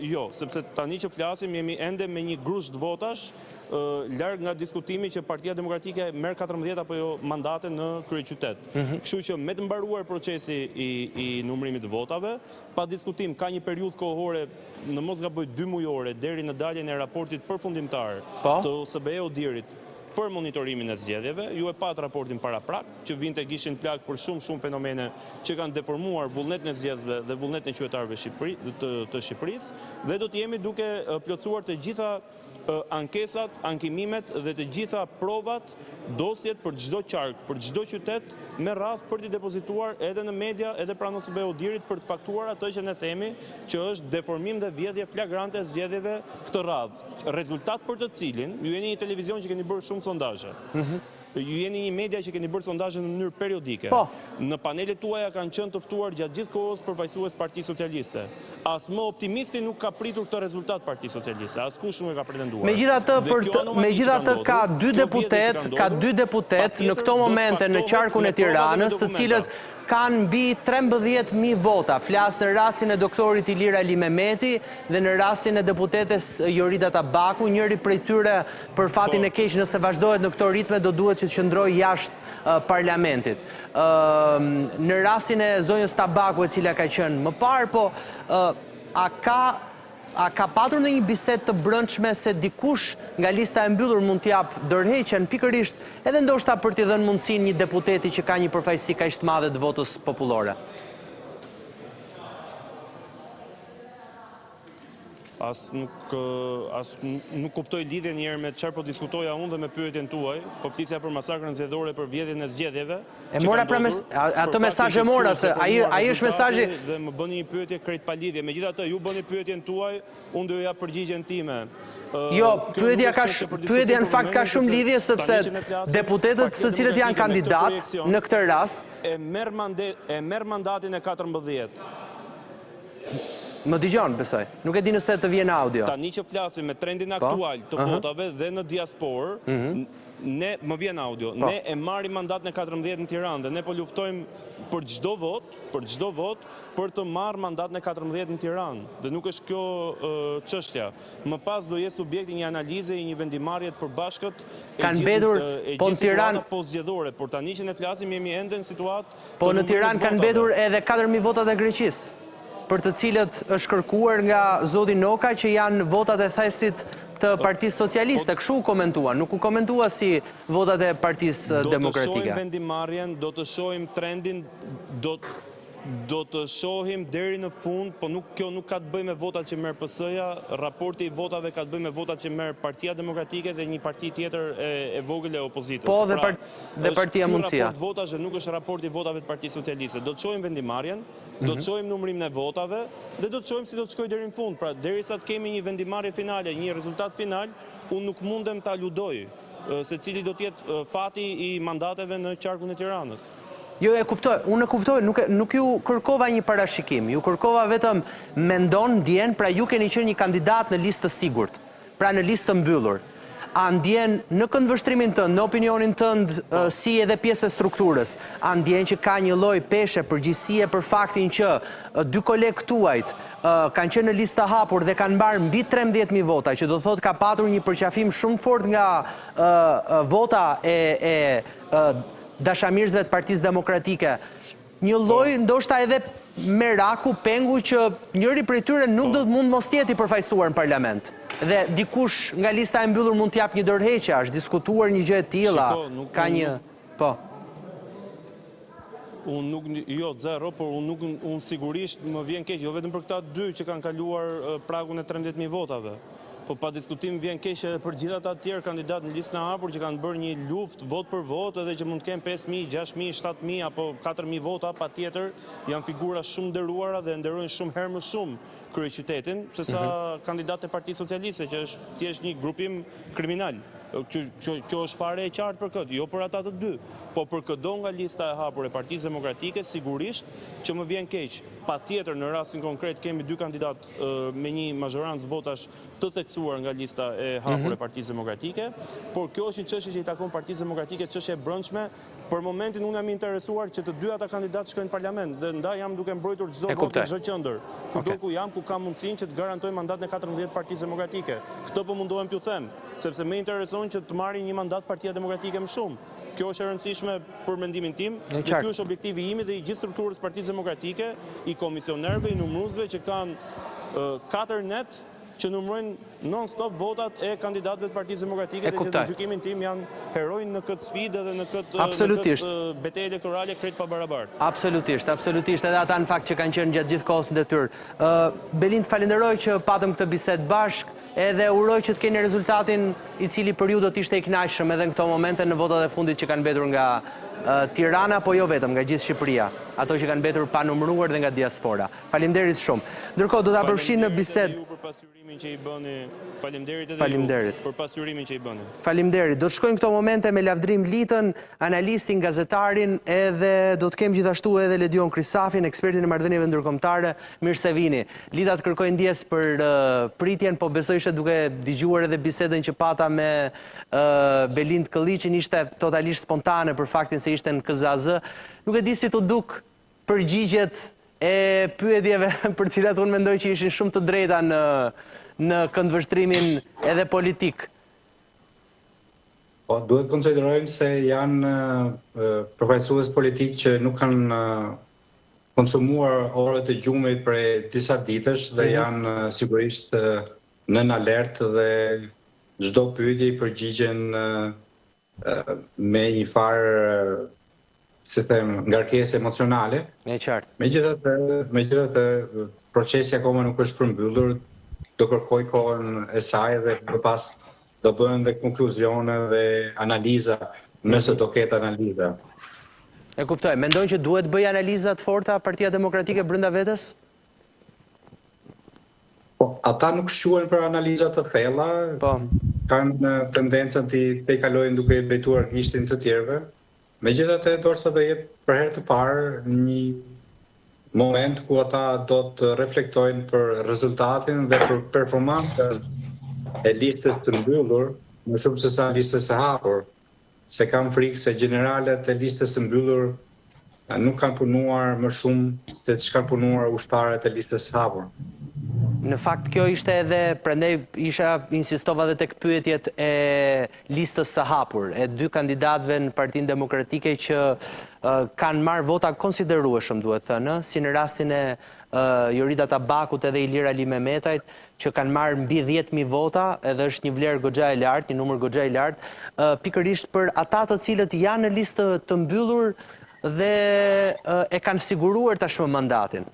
jo, sepse tani që flasim jemi ende me një grusht votash larg nga diskutimi që Partia Demokratike merr 14 apo jo mandate në kryeqytet. Kështu që me të mbaruar procesi i numërimit të votave, pa diskutim ka një periudhë kohore, në mos gaboj 2 mujore deri në daljen e raportit përfundimtar të OSBE ODIR-it për monitorimin e zgjedhjeve. Ju e pat raportin paraprak, që vinte gishin plak për shumë fenomene që kanë deformuar vullnetin e zgjedhjeve dhe vullnetin e qytetarëve të Shqipërisë, dhe do të jemi duke plotësuar të gjitha ankesat, ankimimet dhe të gjitha provat, dosjet për çdo qark, për çdo qytet, me radhë për t'i depozituar edhe në media, edhe pranë OSBE ODIR-it për të faktuar atë që ne themi që është deformim dhe vjedhje flagrante e zgjedhjeve këtë radhë. Rezultat për të cilin, ju jeni një televizion që keni bërë shumë sondazhe. Ju jeni një media që keni bërë sondazhe në mënyrë periodike. Në panelet tuaja kanë qenë të ftuar gjatë gjithë kohës përfaqësues Partisë Socialiste. As më optimisti nuk ka pritur këtë rezultat Partisë Socialiste, askush nuk e ka pretenduar. Megjithatë ka dy deputet në këto momente në qarkun e Tiranës, të cilët kanë mbi 13.000 vota. Flas në rastin e doktorit Ilir Ali Mehmeti dhe në rastin e deputetes Jorida Tabaku, njëri prej tyre për fatin e keq nëse vazhdohet në këto ritme do duhet që të qëndrojë jashtë parlamentit. Në rastin e zonjës Tabaku, e cila ka qenë më parë, po a ka patur në një bisedë të brendshme se dikush nga lista e mbyllur mund t'jap dorëheqjen pikërisht edhe ndoshta për t'i dhënë mundësinë një deputeti që ka një përfaqësi kaq të madhe të votës popullore? As nuk kuptoj lidhjen njerë me çfarë po diskutoja unë dhe me pyetjen tuaj, po flisja për masakrën zgjedhore, për vjedhjen e zgjedhjeve. E mora ato mesazhe mora se ai është mesazhi dhe më bëni një pyetje krejt pa lidhje. Megjithatë ju bëni pyetjen tuaj, unë do ja përgjigjen time. Jo, pyetja në fakt ka shumë lidhje sepse deputetët të cilët janë kandidat në këtë rast e merr mandatin e 14. Më dëgjon, besoj. Nuk e di nëse të vjen audio. Tani që flasim me trendin aktual të votave dhe në diasporë, ne më vjen audio. Ne e marrim mandatin e 14 në Tiranë dhe ne po luftojmë për çdo vot, për të marrë mandatin e 14 në Tiranë. Dhe nuk është kjo çështja. Më pas do jetë subjekti një analize i një vendimarrje të përbashkët kanë mbetur po në Tiranë postzgjedhore, por tani që ne flasim jemi ende në situatë. Po në Tiranë kanë mbetur edhe 4000 votat e Greqisë, për të cilët është kërkuar nga zoti Noka që janë votat e thesit të Partisë Socialiste. Kështu u komentua, nuk u komentua si votat e Partisë Demokratike. Do të shohim vendimarrjen, do të shohim trendin, do të shohim deri në fund, po kjo nuk ka të bëjë me votat që merr PS-ja, raporti i votave ka të bëjë me votat që merr Partia Demokratike dhe një parti tjetër e vogël e opozitës. Po dhe Partia Mundësia. Raport votash nuk është raporti i votave të Partisë Socialiste. Do të shohim vendimarrjen, do të shohim numrimin e votave dhe do të shohim si do të shkojë deri në fund. Pra derisa të kemi një vendimarrje finale, një rezultat final, unë nuk mundem ta ludoj se cili do të jetë fati i mandateve në qarkun e Tiranës. Jo, unë e kuptoj, nuk ju kërkova një parashikim, ju kërkova vetëm mendon, ndjen, pra ju keni qenë një kandidat në listë të sigurt, pra në listë të mbyllur. A ndjen në këndvështrimin tënd, në opinionin tënd, si edhe pjesë e strukturës, a ndjen që ka një lloj peshe përgjegjësie për faktin që dy kolegë tuajt kanë qenë në listë të hapur dhe kanë mbarë mbi 13.000 vota, që do thotë ka patur një përqafim shumë fort nga vota e dashamirësve të Partisë Demokratike. Një lloj ndoshta edhe meraku, pengu që njëri prej tyre nuk do të mund mos tjeti përfaqësuar në parlament. Dhe dikush nga lista e mbyllur mund t'jap një dorëheqje, është diskutuar një gjë e tilla. Ka një, po. Unë nuk, jo, zero, por unë sigurisht më vjen keq, jo vetëm për këta dy që kanë kaluar pragun e 13.000 votave. Po pa diskutim vjen keq edhe për gjithë ata të tjerë kandidat në listën e hapur që kanë bërë një luftë vot për vot edhe që mund të kenë 5.000, 6.000, 7.000 apo 4.000 vota, patjetër janë figura shumë nderuara dhe nderojnë shumë herë më shumë kryeqytetin se sa kandidatë e Partisë Socialiste, që është thjesht një grupim kriminal. Kjo është fare e qartë për këtë, jo për ata të dy, po për këdo nga lista e hapur e Partisë Demokratike, sigurisht që më vjen keq. Patjetër në rastin konkret kemi dy kandidatë me një mazhorancë votash të theksuar nga lista e hapur e Partisë Demokratike, por kjo është një çështje që i takon Partisë Demokratike, çështje e brendshme. Për momentin unë jam interesuar që të dy ata kandidatë shkojnë në parlament dhe ndaj jam duke mbrojtur çdo vot në çdo qendër. Kudo ku jam, ku kam mundësinë që të garantoj mandatin e 14 Partisë Demokratike. Këtë po mundohem t'ju them, sepse më intereson që të marrin një mandat Partia Demokratike më shumë. Kjo është e rëndësishme për mendimin tim, dhe ky është objektivi imi dhe i gjithë strukturës Partisë Demokratike, i komisionerëve, i numëruesve që kanë 4 net që numërojnë non-stop votat e kandidatëve të Partisë Demokratike dhe që në gjykimin tim janë herojnë në këtë sfidë dhe në këtë betejë elektorale krejt pa barabartë. Absolutisht, edhe ata në fakt që kanë qenë gjatë gjithë kohës në detyrë. Belind, falenderoj që patëm këtë bisedë bashkë, edhe uroj që të keni rezultatin i cili për ju do të ishte i kënaqshëm edhe në këto momente në votat e fundit që kanë mbetur nga Tirana, po jo vetëm, nga gjithë Shqipëria, ato që kanë mbetur pa numëruar dhe nga diaspora. Faleminderit shumë. Ndërkohë do ta përfshin në bisedë. Faleminderit edhe për pasyurimin që i bëni. Faleminderit. Do të shkojmë këto momente me Lavdrim Litën, analistin, gazetarin, edhe do të kem gjithashtu edhe Ledion Krisafin, ekspertin e marrëdhënieve ndërkombëtare. Mirë se vini. Lita të kërkoj ndjes për pritjen, po besoj se duke dëgjuar edhe bisedën që pata me Belind Këlliçin ishte totalisht spontane për faktin se ishte në KZAZ. Nuk e di si të duk përgjigjet e pyetjeve për cilat unë mendoj që ishin shumë të drejta në këndvështrimin edhe politik. Po, duhet konsiderojmë se janë përfaqësues politik që nuk kanë konsumuar orët e gjumit për disa ditësh dhe janë sigurisht nën alert dhe çdo pyetje i përgjigjen me një farë, si them, ngarkesë emocionale. Megjithatë, procesi akoma nuk është përmbyllur, do kërkoj kohën e saj dhe më pas do bëhen dhe konkluzione dhe analiza, nëse do ketë analiza. E kuptoj, mendojnë që duhet bëj analiza të forta Partia Demokratike brenda vetes? Po, ata nuk shquhen për analiza të thella, kanë tendencën të i kalojnë duke i drejtuar gishtin të tjerëve. Megjithatë, ndoshta do jetë për herë të parë moment ku ata do të reflektojnë për rezultatin dhe për performancën e listës të mbyllur, më shumë se sa listës së hapur, se kam frikë se generalet e listës së mbyllur nuk kanë punuar më shumë se që kanë punuar ushtarët e listës së hapur. Në fakt, kjo ishte edhe, prandaj insistova dhe tek pyetjet e listës së hapur, e dy kandidatëve në Partinë Demokratike që kanë marrë vota konsiderueshëm, duhet thënë, si në rastin e Jorida Tabakut edhe Ilir Ali Mehmetajt, që kanë marrë mbi 10.000 vota, edhe është një vlerë goxha e lartë, një numër goxha i lartë, pikërisht për ata të cilët janë në listë të mbyllur dhe e kanë siguruar tashmë mandatin.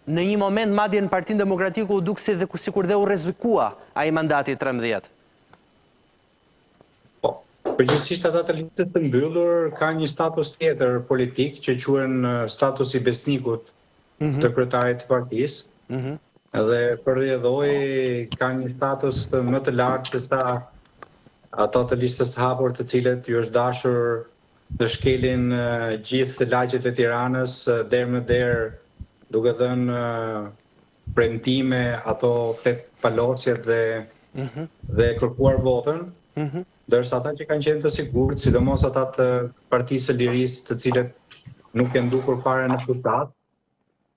Në një moment madje në Partinë Demokratike u duk sikur dhe u rrezikua ai mandati 13. Po, përgjithsisht ata të listës të mbyllur kanë një status tjetër politik që quhen status i besnikut të kryetarit të partisë. Edhe përrjedhoi kanë një status më të lartë se sa ato të listës së hapur, të cilët ju është dashur të shkelin gjithë lagjet e Tiranës derë më derë, duke dhënë premtime, ato flet palosjet dhe kërkuar votën, ndërsa ata që kanë qenë të sigurt, sidomos ata të Partisë së Lirisë, të cilët nuk e ndukur fare në fushat,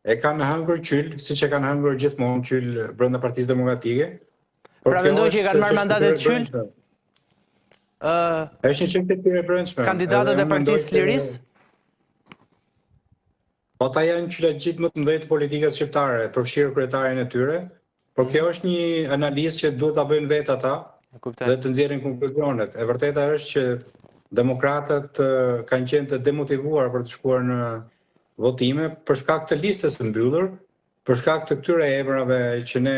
e kanë hëngur qyl, siç e kanë hëngur gjithmonë qyl brenda Partisë Demokratike. Pra mendoj që kanë marrë mandatet qyl? Është një çështje e tyre brendshme. Kandidatët e Partisë së Lirisë? Ata janë qytetëgjit më të mëdhenj të politikës shqiptare, përfshirë kryetarin e tyre, por kjo është një analizë që duhet ta bëjnë vetë ata dhe të nxjerrin konkluzionet. E vërteta është që demokratët kanë qenë të demotivuar për të shkuar në votime për shkak të listës së mbyllur, për shkak të këtyre emrave që ne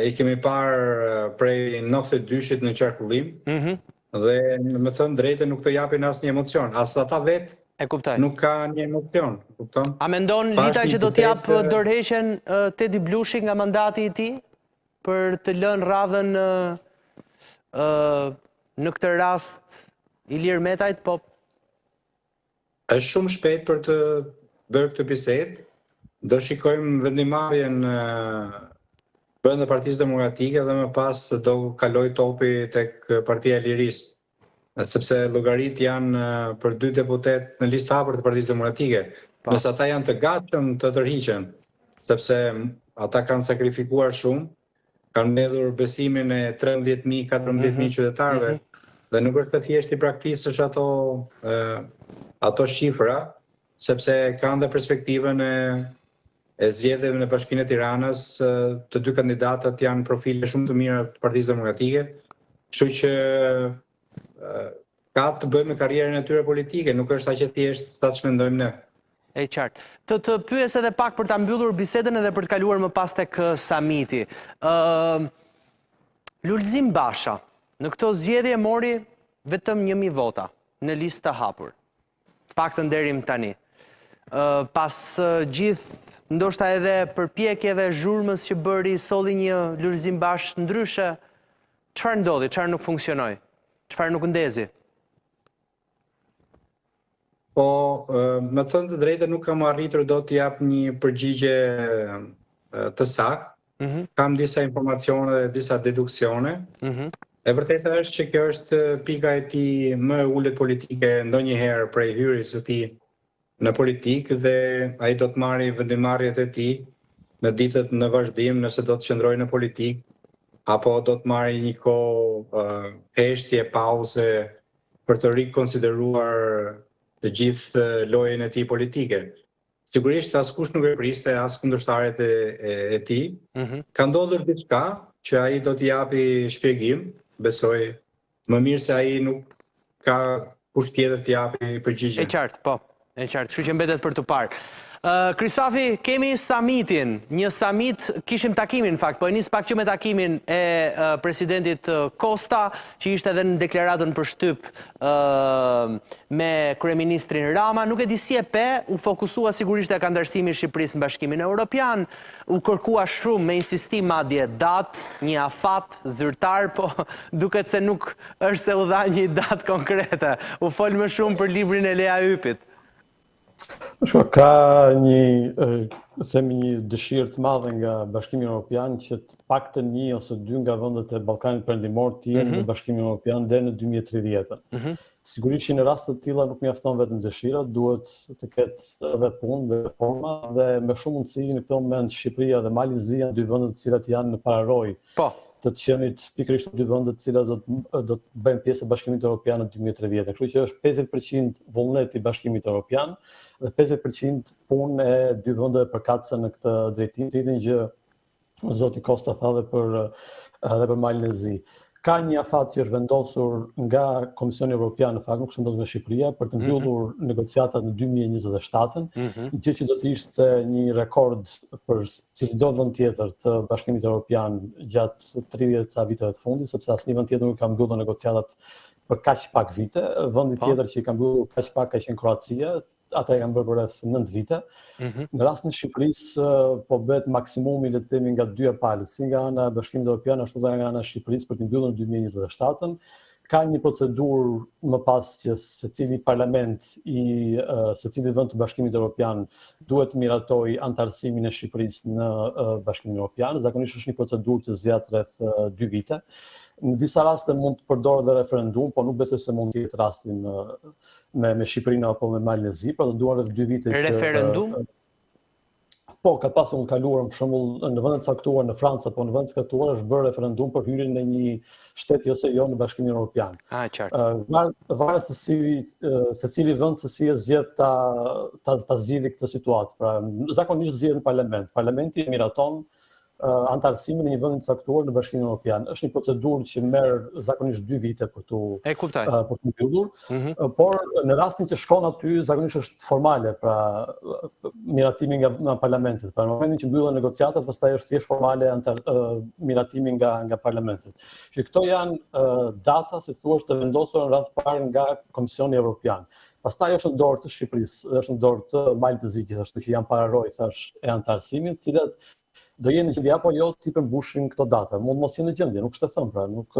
i kemi parë prej 92-shit në qarkullim, dhe me thënë drejtë nuk të japin asnjë emocion, as ata vetë nuk ka një emocion, kupton? A mendon Lita që do t'jap dorëheqjen Tedi Blushi nga mandati i tij për të lënë radhën në këtë rast Ilir Metajt, po? Është shumë shpejt për të bërë këtë bisedë. Do shikojmë vendimarrjen brenda Partisë Demokratike dhe më pas do kaloj topi tek Partia e Lirisë. Sepse llogarit janë për 2 deputet në listë hapur të Partisë Demokratike. Nëse ata janë të gatshëm të tërhiqen, sepse ata kanë sakrifikuar shumë, kanë mbledhur besimin e 13.000, 14.000 qytetarëve, dhe nuk është të thjesht i praktikësh ato shifra, sepse kanë dhe perspektivën e zgjedhjeve në Bashkinë e Tiranës, të 2 kandidatët janë profile shumë të mira të Partisë Demokratike, kështu që ka të bëjmë me karrierën e tyre politike, nuk është aq e thjeshtë sa ç'mendojmë ne. E qartë. Të pyes edhe pak për ta mbyllur bisedën edhe për të kaluar më pas tek samiti. Lulzim Basha në këto zgjedhje mori vetëm 1.000 vota në listë të hapur. Të paktën deri më tani. Pas gjithë ndoshta edhe përpjekjeve, zhurmës që bëri, solli një Lulzim Bash ndryshe, çfarë ndodhi, çfarë nuk funksionoi? Çfarë nuk ndezi? Po, me thënë të drejtë nuk kam arritur do të jap një përgjigje të saktë. Kam disa informacione dhe disa deduksione. E vërteta është që kjo është pika e tij më e ulët politike ndonjëherë prej hyrjes së tij në politikë, dhe ai do të marrë vendimarrjet e tij në ditët në vazhdim, nëse do të qëndrojë në politikë, apo do të marrë një kohë heshtje, pauze për të rikonsideruar të gjithë lojën e tij politike. Sigurisht askush nuk e priste, as kundërshtarët e tij. Ka ndodhur diçka që ai do t'i japi shpjegim, besoj më mirë se ai nuk ka kush tjetër t'i japi përgjigje. E qartë, po. E qartë, kështu që mbetet për të parë. Krisafi, kemi samitin, një samit, kishim takimin, fakt, po e nis pak që me takimin e presidentit Kosta, që ishte edhe në deklaratën për shtyp me kryeministrin Rama, nuk e di si e pe, u fokusua sigurisht e kandarsimi Shqipërisë në Bashkimin Evropian, u kërkua shumë me insistim madje datë, një afat zyrtar, po duket se nuk është se u dha një datë konkrete, u fol më shumë për librin e Lea Ypit. Ka një dëshirë të madhe nga Bashkimi Evropian që të paktën një ose dy nga vendet e Ballkanit Perëndimor të jenë në Bashkimin Evropian deri në 2030. Sigurisht që në raste të tilla nuk mjafton vetëm dëshira, duhet të ketë edhe punë dhe reforma dhe me shumë mundësi në këtë moment Shqipëria dhe Malizia janë dy vende të cilat janë në pararojë të qenit pikërisht dy vende të cilat do të bëjnë pjesë e Bashkimit Evropian në 2030. Kështu që është 50% vullnet i Bashkimit Evropian dhe 50% punë e dy vendeve përkatëse në këtë drejtim. Të njëjtën gjë zoti Kosta tha edhe për Malezi. Ka një afat që është vendosur nga Komisioni Evropian, në fakt nuk është vendosur nga Shqipëria, për të mbyllur negociatat në 2027, gjë që do të ishte një rekord për çdo vend tjetër të Bashkimit Evropian gjatë 30 ca viteve të fundit, sepse asnjë vend tjetër nuk ka mbyllur negociatat për kaq pak vite. Vendi tjetër që i ka mbyllur kaq pak ka qenë Kroacia, ata e kanë bërë për rreth 9 vite. Në rastin e Shqipërisë po bëhet maksimumi le të themi nga dyja palët, si nga ana e Bashkimit Evropian ashtu edhe nga ana e Shqipërisë për të mbyllur në 2027. Ka një procedurë më pas që secili parlament i secili vend të Bashkimit Evropian duhet të miratojë antarësimin e Shqipërisë në Bashkimin Evropian. Zakonisht është një procedurë që zgjat rreth 2 vite. Në disa raste mund të përdorë dhe referendum, po nuk besoj se mund të jetë rastin me Shqipërinë apo me Malezi, por do duan rreth 2 vite. Referendum? Po, ka pasur në kaluar, për shembull, në vendet caktuar në Francë apo në vendet caktuar është bërë referendum për hyrjen në një shtet ose jo në Bashkimin Evropian. Varet se cili vend se si e zgjedh ta zgjidhë këtë situatë. Pra, zakonisht zgjedh në parlament. Parlamenti e miraton antarësimin e një vendi të caktuar në Bashkimin Evropian. Është një procedurë që merr zakonisht 2 vite për të mbyllur, por në rastin që shkon aty zakonisht është formale, pra miratimi nga parlamentet. Pra në momentin që mbyllen negociatat, pastaj është thjesht formale miratimi nga parlamentet. Që këto janë data, si thua, të vendosura në radhë parë nga Komisioni Evropian. Pastaj është në dorë të Shqipërisë, është në dorë të Maltëzit gjithashtu që janë pararojë thash e antarësimit, të cilat do jenë në gjendje apo jo ti përmbushin këto data. Mund mos jenë në gjendje, nuk është e thënë, pra nuk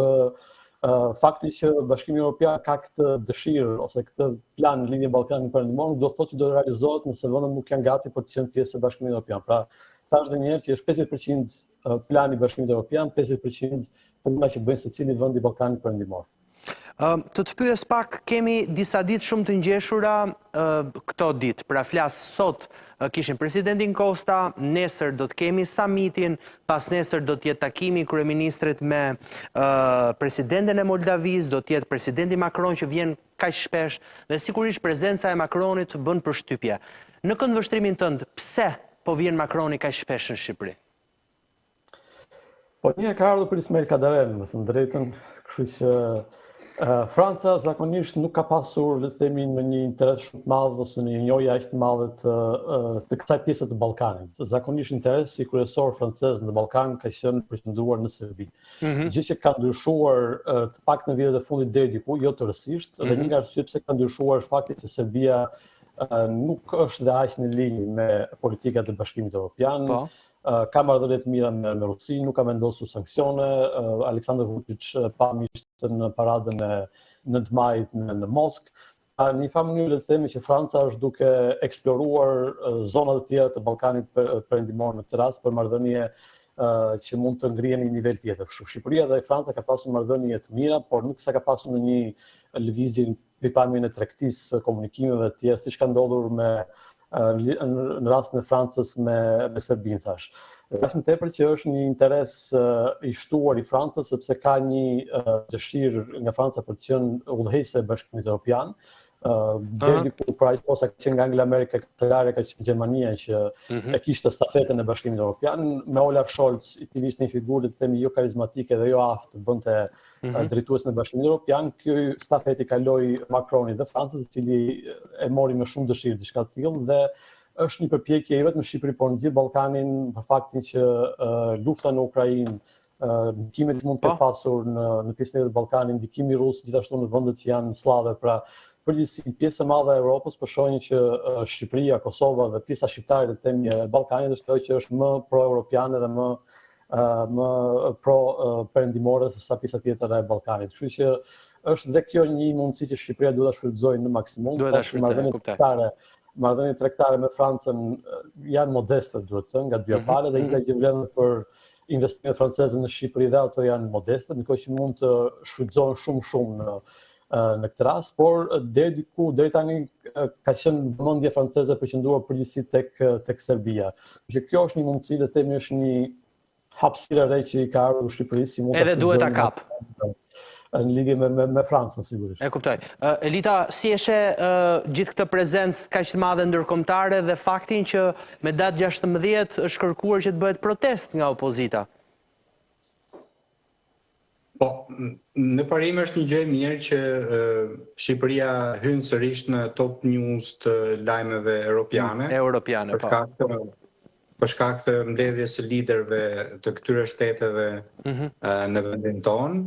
fakti që Bashkimi Evropian ka këtë dëshirë ose këtë plan në linje Ballkanit Perëndimor nuk do të thotë që do realizohet nëse vendet nuk janë gati për të qenë pjesë e Bashkimit Evropian. Pra, thash edhe një herë që është 50% plani i Bashkimit Evropian, 50% puna që bëjnë secili vend i Ballkanit Perëndimor. Të pyes pak, kemi disa ditë shumë të ngjeshura këto ditë. Pra flas sot kishim presidentin Kosta, nesër do të kemi summitin, pas nesër do të jetë takimi i kryeministrit me presidenten e Moldavisë, do të jetë presidenti Macron që vjen kaq shpesh dhe sigurisht prezenca e Macronit bën përshtypje. Në këndvështrimin tënd, pse po vjen Macroni kaq shpesh në Shqipëri? Po një ka ardhur për Ismail Kadarel, me thënë drejtën, kështu që Franca zakonisht nuk ka pasur, le të themi, në një interes shumë të madh ose në një njohje aq të madhe të kësaj pjese të Ballkanit. Zakonisht interesi kryesor francez në Ballkan ka qenë përqendruar në Serbi. Gjë që ka ndryshuar të paktën vitet e fundit deri diku, jo tërësisht, dhe një nga arsyet pse ka ndryshuar është fakti që Serbia nuk është dhe aq në linjë me politikat e Bashkimit Evropian. Ka marrëdhënie të mira me Rusinë, nuk ka vendosur sanksione. Aleksandar Vučić pam ishte në paradën e 9 majit në Moskë. Në një farë mënyrë le të themi që Franca është duke eksploruar zonat e tjera të Ballkanit Perëndimor në këtë rast për marrëdhënie që mund të ngrihen në një nivel tjetër. Shqipëria dhe Franca ka pasur marrëdhënie të mira, por nuk sa ka pasur në një lëvizje në pamjen e tregtisë, komunikimeve të tjera, siç ka ndodhur në rastin e Francës me Serbinë, thash. As më tepër që është një interes i shtuar i Francës, sepse ka një dëshirë nga Franca për të qenë udhëheqëse e Bashkimit Evropian. Deri diku pra posa ka qenë nga Angela Merkel, katëlare ka qenë Gjermania që e kishte stafetën e Bashkimit Evropian. Me Olaf Scholz, i cili ishte një figurë të themi jo karizmatike dhe jo aftë të bënte drejtues në Bashkimin Evropian, ky stafet i kaloi Macronit dhe Francës, i cili e mori me shumë dëshirë diçka të tillë dhe është një përpjekje jo vetëm në Shqipëri, por në gjithë Ballkanin për faktin që lufta në Ukrainë, ndikimet mund të pasur në pjesën e Ballkanit, ndikimi rus gjithashtu në vendet që janë slave, pra përgjithësi pjesë e madhe e Evropës po shohin që Shqipëria, Kosova dhe pjesa shqiptare të themi e Ballkanit është ajo që është më pro-europiane dhe më pro-perëndimore se sa pjesa tjetër e Ballkanit. Kështu që është dhe kjo një mundësi që Shqipëria duhet ta shfrytëzojë në maksimum, sa marrëdhëniet marrëdhëniet tregtare me Francën janë modeste, duhet të thënë, nga dyja palët, dhe njëjta gjë vlen për investimet franceze në Shqipëri dhe ato janë modeste, ndërkohë që mund të shfrytëzohen shumë në këtë rast, por deri tani ka qenë vëmendje franceze përqendruar përgjithsisht tek Serbia. Që kjo është një mundësi, le të themi, është një hapësirë re që i ka ardhur në Shqipëri, si mund edhe duhet ta kap në lidhje me Francën, sigurisht. E kuptoj. Elita, si e sheh gjithë këtë prezencë kaq të madhe ndërkombëtare dhe faktin që me datë 16 është kërkuar që të bëhet protest nga opozita? Po, në parim është një gjë e mirë që Shqipëria hyn sërish në top news të lajmeve europiane. Për shkak të mbledhjes së liderëve të këtyre shteteve në vendin tonë.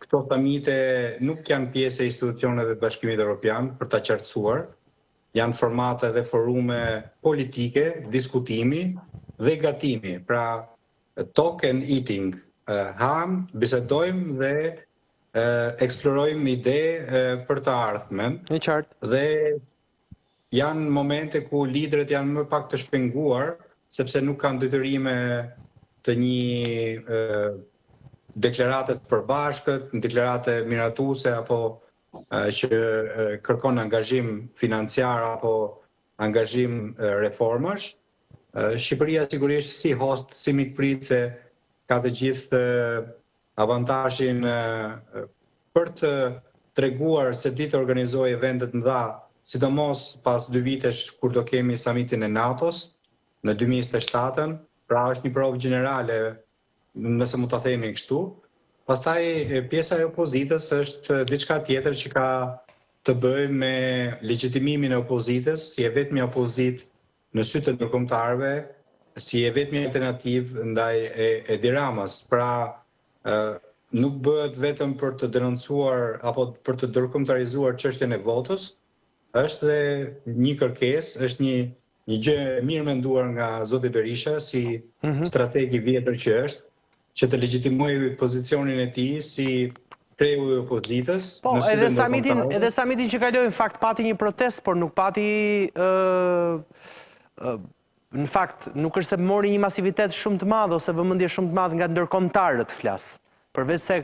Këto samite nuk janë pjesë e institucioneve të Bashkimit Evropian, për ta qartësuar. Janë formate dhe forume politike, diskutimi dhe gatimi. Pra, talk and eating. Ham, bisedojmë dhe eksplorojmë ide për të ardhmen. Dhe janë momente ku liderët janë më pak të shpenguar, sepse nuk kanë detyrime të një deklarate të përbashkët, një deklarate miratuese apo që kërkon angazhim financiar apo angazhim reformash. Shqipëria sigurisht si host, si mikpritëse ka të gjithë avantazhin për të treguar se ditë organizojë eventet mëdha, sidomos pas 2 vitesh kur do kemi samitin e NATO-s në 2027, pra është një provë gjenerale, nëse mund ta themi kështu. Pastaj pjesa e opozitës është diçka tjetër që ka të bëjë me legjitimimin e opozitës, si e vetmi opozitë në sy të ndërkombëtarëve, si e vetmi alternativë ndaj Edi Ramës. Pra, nuk bëhet vetëm për të denoncuar apo për të ndërkombëtarizuar çështjen e votës, është dhe një kërkesë, është një gjë mirë menduar nga zoti Berisha si strategi vjetër që është, që të legjitimojë pozicionin e tij si kreu i opozitës. Po, edhe samitin që kaloi në fakt pati një protest, por nuk pati në fakt nuk është se mori një masivitet shumë të madh ose vëmendje shumë të madh nga ndërkombëtarët flas. Përveç se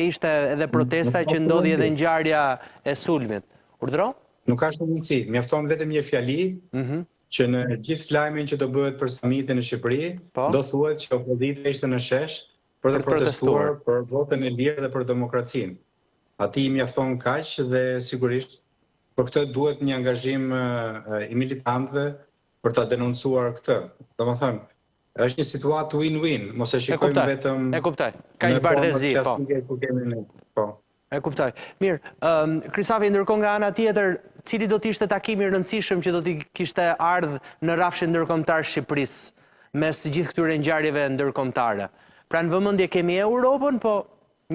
ishte edhe protesta që ndodhi edhe ngjarja e sulmit. Urdhëro? Nuk ka shumë mundësi, mjafton vetëm një fjali që në gjithë lajmin që do bëhet për samitin në Shqipëri, do thuhet që opozita ishte në shesh për të protestuar për votën e lirë dhe për demokracinë. Atij mjafton kaq dhe sigurisht për këtë duhet një angazhim i militantëve për ta denoncuar këtë. Domethënë, është një situatë win-win, mos e shikojmë vetëm. E kuptoj. Kaq bardhëzi, po. E kuptoj. Mirë, Krisafi, ndërkohë nga ana tjetër, cili do të ishte takimi i rëndësishëm që do të kishte ardhur në rrafshin ndërkombëtar Shqipërisë mes gjithë këtyre ngjarjeve ndërkombëtare? Pra në vëmendje kemi Europën, po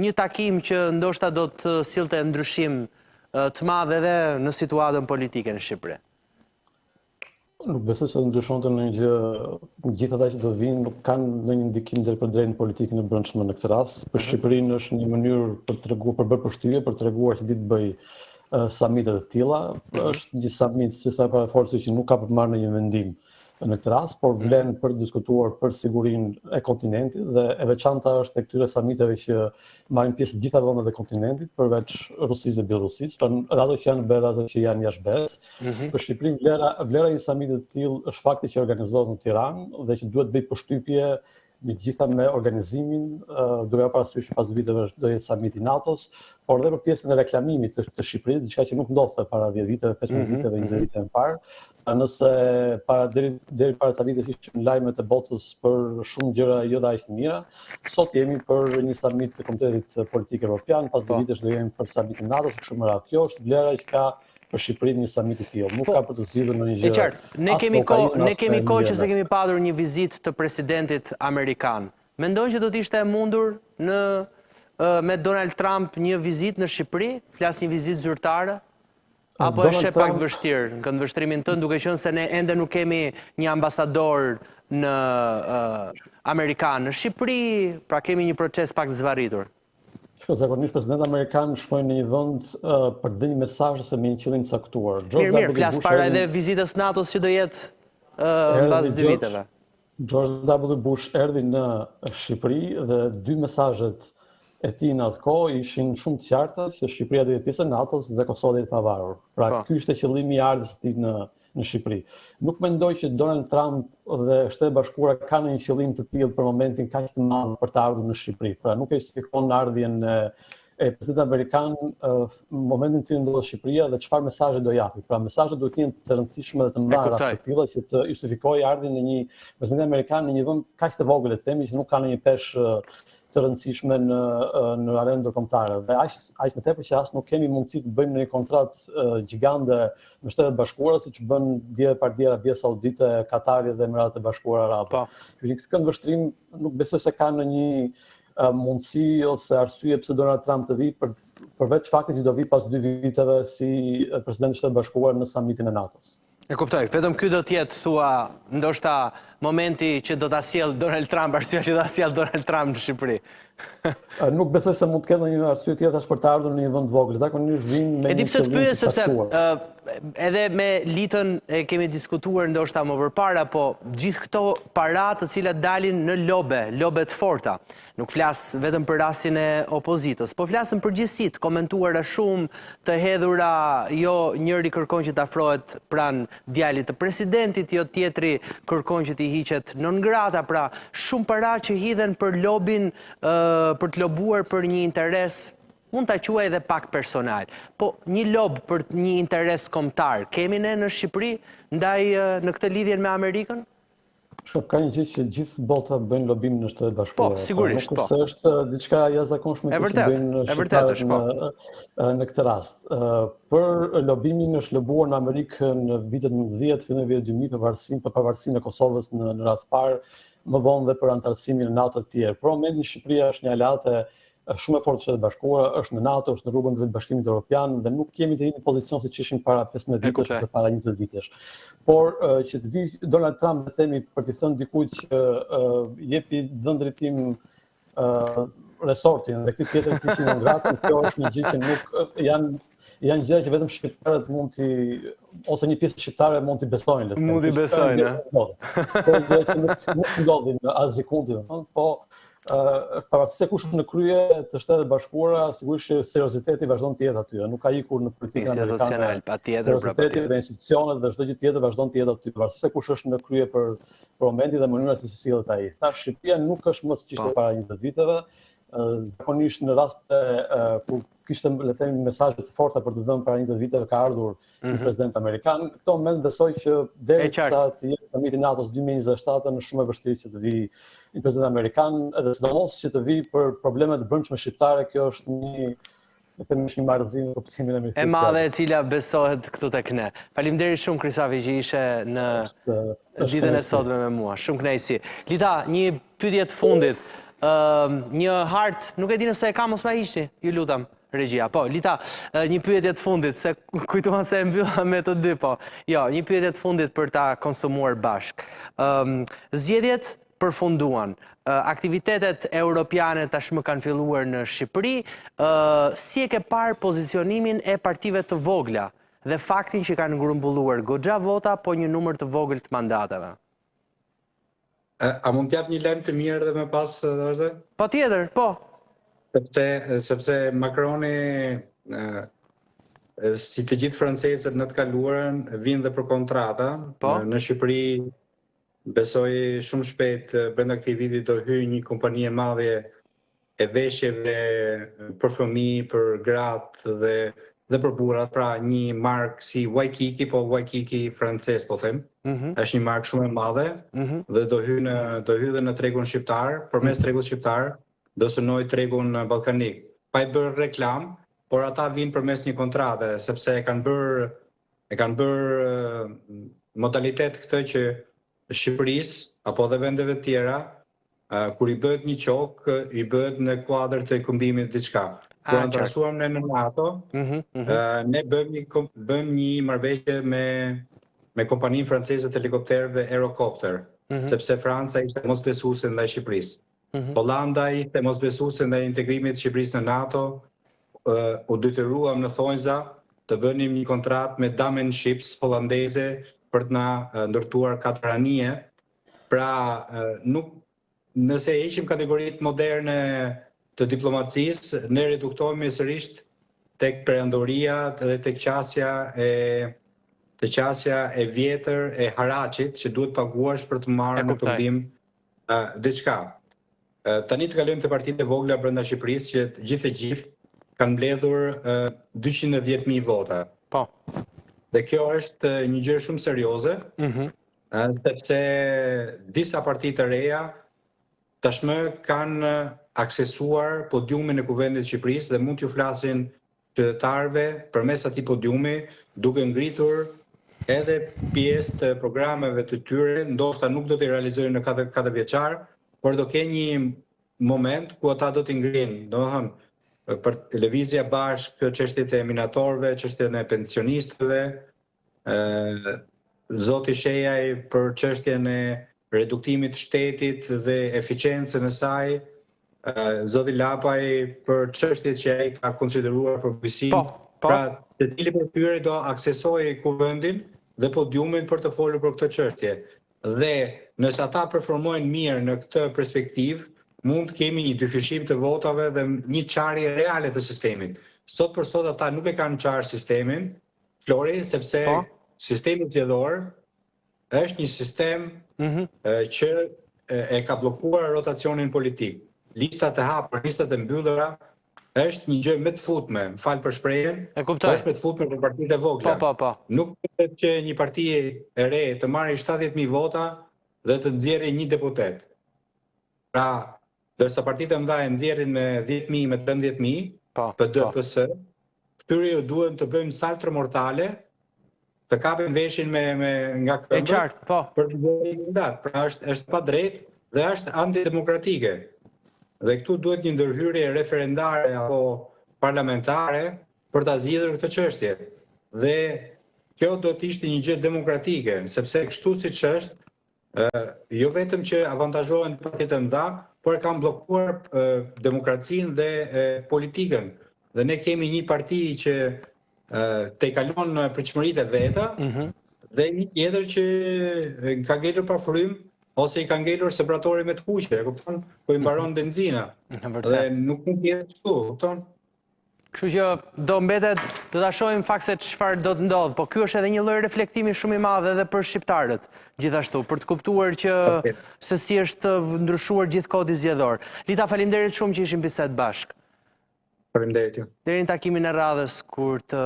një takim që ndoshta do të sillte ndryshim të madh edhe në situatën politike në Shqipëri. Nuk besoj se ndryshonte në një gjë, gjithë ata që do vinë nuk kanë ndonjë ndikim drejt për drejt në politikën e brendshme në këtë rast. Për Shqipërinë është një mënyrë për bërë përshtypje, për treguar se ditë bëj samite të tilla. Është një samit si sa para forcë që nuk ka për marrë një vendim në këtë rast, por vlen për diskutuar për sigurinë e kontinentit dhe e veçanta është e këtyre samiteve që marrin pjesë gjitha vendet e kontinentit, përveç Rusisë dhe Bielorusisë, pra ato që janë BE, ato që janë jashtë BE-s. Për Shqipërinë vlera e një samiti të tillë është fakti që organizohet në Tiranë dhe që duhet bëj përshtypje me gjitha me organizimin, duke parasysh që pas viteve do jetë samiti NATO-s, por dhe për pjesën e reklamimit të Shqipërisë, diçka që nuk ndodhte para 10 viteve, 15 viteve, 20 viteve më parë. Nëse deri para ca vitesh ishim lajmet e botës për shumë gjëra jo aq të mira, sot jemi për një samit të Komitetit Politik Evropian, pas 2 vitesh do jemi për samitin NATO-s, kështu më radh. Kjo është vlera që ka për Shqipërinë një samit të tillë. Nuk ka për të zgjidhur në një gjë. E qartë, ne kemi kohë që se kemi padur një vizitë të presidentit amerikan. Mendon që do të ishte e mundur me Donald Trump një vizitë në Shqipëri, flas një vizitë zyrtare? Apo është pak vështirë në këndvështrimin tënd, duke qenë se ne ende nuk kemi një ambasador në Amerikan në Shqipëri, pra kemi një proces pak zvarritur? Zakonisht presidenti amerikan shkojnë në një vend për të dhënë një mesazh ose me një qëllim të caktuar. Mirë, flas para edhe vizitës NATO-s që do jetë mbas 2 viteve. George W. Bush erdhi në Shqipëri dhe 2 mesazhet e tij në atë kohë ishin shumë të qarta që Shqipëria do të jetë pjesë e NATO-s dhe Kosova do të jetë pavarur. Pra ky ishte qëllimi i ardhjes së tij në Shqipëri. Nuk mendoj që Donald Trump dhe Shtetet Bashkuara kanë një qëllim të tillë për momentin kaq të madh për të ardhur në Shqipëri. Pra nuk e justifikon ardhjen e presidentit amerikan në momentin që ndodhet Shqipëria dhe çfarë mesazhe do japi. Pra mesazhet duhet të jenë të rëndësishme dhe të mëdha të tilla që të justifikojë ardhjen e një presidenti amerikan në një vend kaq të vogël, le të themi, që nuk ka një peshë të rëndësishme në arenë ndërkombëtare. Dhe aq më tepër që as nuk kemi mundësi të bëjmë një kontratë gjigande me Shtetet Bashkuara, siç bën dje Arabia Saudite, Katari dhe Emiratet e Bashkuara Arabe. Kështu që këtë vështrim nuk besoj se ka në një mundësi ose arsye pse Donald Trump të vi përveç faktit që do vi pas 2 viteve si president i Shtetit Bashkuar në samitin e NATO-s. E kuptoj, vetëm ky do të jetë thua ndoshta momenti që do ta sjell Donald Trump, arsyeja që do ta sjell Donald Trump në Shqipëri. Nuk besoj se mund të ketë një arsye tjetër për të ardhur në një vend vogël. Zakonisht vinë me një qëllim të caktuar. Edhe me Litën e kemi diskutuar ndoshta më përpara, po gjithë këto para të cilat dalin në lobe të forta. Nuk flas vetëm për rastin e opozitës, po flas në përgjithësi, komentuara shumë, të hedhura, jo njëri kërkon që të afrohet pranë djalit të presidentit, jo tjetri kërkon që t'i hiqet non grata, pra shumë para që hidhen për lobin, për të lobuar për një interes, mund ta quaj edhe pak personal, po një lob për një interes kombëtar, kemi ne në Shqipëri ndaj në këtë lidhje me Amerikën? Ka një gjë që gjithë bota bëjnë lobim në Shtetet Bashkuara. Po, sigurisht, po. Nuk se është diçka jashtëzakonshme që bëjnë shqiptarët në këtë rast. Për lobimin është lobuar në Amerikë në vitet 90, fillim vitit 2000 për pavarësinë e Kosovës në radhë parë, më vonë dhe për antarësimin në NATO të tjerë. Për momentin Shqipëria është një aleate shumë e fortë të Shtetit Bashkuara, është në NATO, është në rrugën të Bashkimit Evropian dhe nuk kemi të një pozicion siç ishim para 15 vitesh ose para 20 vitesh. Por që të vi Donald Trump dhe themi për të thënë dikujt që jepi zëndrit tim resortin dhe këtë tjetër të ishin në gratë, kjo është një gjë që nuk janë gjëra që vetëm shqiptarët mund t'i ose një pjesë shqiptare mund t'i besojnë. Mund t'i besojnë. Kjo gjë që nuk ndodhin asgjikundi, po pavarësisht se kush është në krye të Shtetet Bashkuara, sigurisht që serioziteti vazhdon të jetë aty. Nuk ka ikur në politikën amerikane. Serioziteti dhe institucionet dhe çdo gjë tjetër vazhdon të jetë aty. Pavarësisht se kush është në krye për momentin dhe mënyra se si sillet ai. Tash Shqipëria nuk është më siç ishte para 20 viteve. Zakonisht në raste ku kishte le të themi mesazhe të forta për të dhënë para 20 viteve ka ardhur një president amerikan. Në këtë moment besoj që derisa të jetë samiti i NATO-s 2027 është shumë e vështirë që të vi një president amerikan, edhe sidomos që të vi për probleme të brendshme shqiptare, kjo është një marrëzi në kuptimin e mirë. E madhe e cila besohet këtu tek ne. Faleminderit shumë Krisafi që ishe në ditën e sotme me mua. Shumë kënaqësi. Lita, një pyetje të fundit. Një hartë, nuk e di nëse e kam ose ma ishti, ju lutam, regjia. Po, Lita, një pyetje të fundit, se kujtuan se e mbylla me të dy, po. Jo, një pyetje të fundit për ta konsumuar bashk. Zgjedhjet përfunduan. Aktivitetet europiane tashmë kanë filluar në Shqipëri. Si e ke parë pozicionimin e partive të vogla dhe faktin që kanë ngrumbulluar goxha vota, po një numër të vogël të mandateve? A mund t'jap një lajm të mirë dhe më pas, vazhdoj? Patjetër, po. Sepse Macroni, si të gjithë francezët në të kaluarën, vinë dhe për kontrata. Në Shqipëri, besoj shumë shpejt brenda këtij viti do hyjë një kompani e madhe e veshjeve për fëmijë, për gratë dhe për burrat, pra një markë si Waikiki, po Waikiki francez po them. Është një markë shumë e madhe dhe do hyjë dhe në tregun shqiptar, përmes tregut shqiptar do synoj tregun ballkanik. Pa i bërë reklam, por ata vinë përmes një kontrate, sepse e kanë bërë modalitet këtë që Shqipërisë apo dhe vendeve tjera, kur i bëhet një qok, i bëhet në kuadër të këmbimit diçka. Kur antarësuam ne në NATO, ne bëjmë një marrëveshje me kompaninë franceze të helikopterëve Aerocopter, sepse Franca ishte mosbesuese ndaj Shqipërisë. Hollanda ishte mosbesuese ndaj integrimit të Shqipërisë në NATO, u detyruam në thonjza të bënim një kontratë me Damen Ships hollandeze për të na ndërtuar katëranie. Pra, nëse heqim kategoritë moderne të diplomacisë, ne reduktohemi sërish tek perandoria dhe tek qasja e vjetër e haraqit që duhet paguash për të marrë në përndim diçka. Tani të kalojmë të partitë e vogla brenda Shqipërisë që gjithë kanë mbledhur 210.000 vota. Po. Dhe kjo është një gjë shumë serioze, sepse disa parti të reja tashmë kanë aksesuar podiumin e Kuvendit të Shqipërisë dhe mund t'ju flasin qytetarëve përmes atij podiumi, duke ngritur edhe pjesë të programeve të tyre, ndoshta nuk do t'i realizojnë në 4 vjeçar, por do kenë një moment ku ata do t'i ngrinë, domethënë për televizja bashkë, çështjet e minatorëve, çështjen e pensionistëve, Zoti Shejaj për çështjen e reduktimit të shtetit dhe eficiencën e saj, Zoti Lapaj për çështjet që ai ka konsideruar përbuqësinë. Pra, secili prej tyre do aksesojë Kuvendin dhe podiumin për të folur për këtë çështje. Dhe nëse ata performojnë mirë në këtë perspektivë, mund të kemi një dyfishim të votave dhe një çarje reale të sistemit. Sot për sot ata nuk e kanë qarë sistemin, Flori, sepse sistemi zgjedhor është një sistem që e ka bllokuar rotacionin politik. Listat e hapura, listat e mbyllura është një gjë me të futme, më fal për shprehjen, është me të futme për partitë e vogla. Nuk duhet që një parti e re të marrë 70.000 vota dhe të nxjerrë një deputet. Pra, ndërsa partitë e mëdha nxjerrin me 10.000 me 13.000, PDPS, këtyre ju duhen të bëjmë saltër mortale, të kapin veshin nga këmbët për të bërë një mandat. Pra, është pa drejt dhe është antidemokratike. Dhe këtu duhet një ndërhyrje referendare apo parlamentare për ta zgjidhur këtë çështje. Dhe kjo do të ishte një gjë demokratike, sepse kështu siç është, jo vetëm që avantazhohen partitë e mëdha, por e kanë bllokuar demokracinë dhe politikën. Dhe ne kemi një parti që te kalon pritshmëritë e veta dhe një tjetër që ka ngelur pa frym ose i ka ngelur sebratori me të kuqe, e kupton? Po i mbaron benzina. Dhe nuk mund të jetë kështu, kupton? Kështu që do mbetet, do ta shohim fakt se çfarë do të ndodh, po ky është edhe një lloj reflektimi shumë i madh edhe për shqiptarët, gjithashtu, për të kuptuar që se si është ndryshuar gjithë kodi zgjedhor. Lita, faleminderit shumë që ishim bisedë bashkë. Faleminderit ju. Deri në takimin e radhës kur të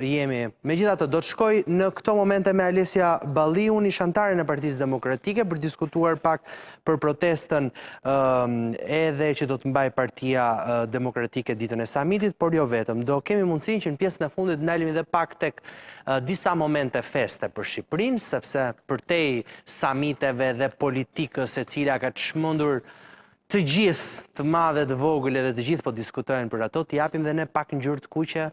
jemi. Megjithatë, do të shkoj në këto momente me Alesia Balliu, ishantare në Partisë Demokratike, për diskutuar pak për protestën edhe që do të mbaj Partia Demokratike ditën e samitit, por jo vetëm. Do kemi mundësinë që në pjesën e fundit ndalemi edhe pak tek disa momente feste për Shqipërinë, sepse përtej samiteve dhe politikës e cila ka çmendur të gjithë, të madhe, të vogël edhe të gjithë po diskutojnë për ato, të japim dhe ne pak ngjyrë të kuqe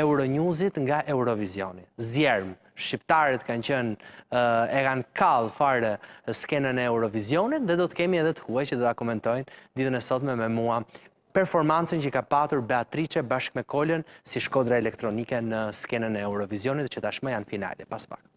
Euronewsit nga Eurovisioni. Zjerm, shqiptarët kanë qenë, e kanë kallë fare skenën e Eurovisionit dhe do të kemi edhe të huaj që do ta komentojnë ditën e sotme me mua performancën që ka patur Beatrice bashkë me Kolën si shkodra elektronike në skenën e Eurovisionit që tashmë janë finale, pas pak.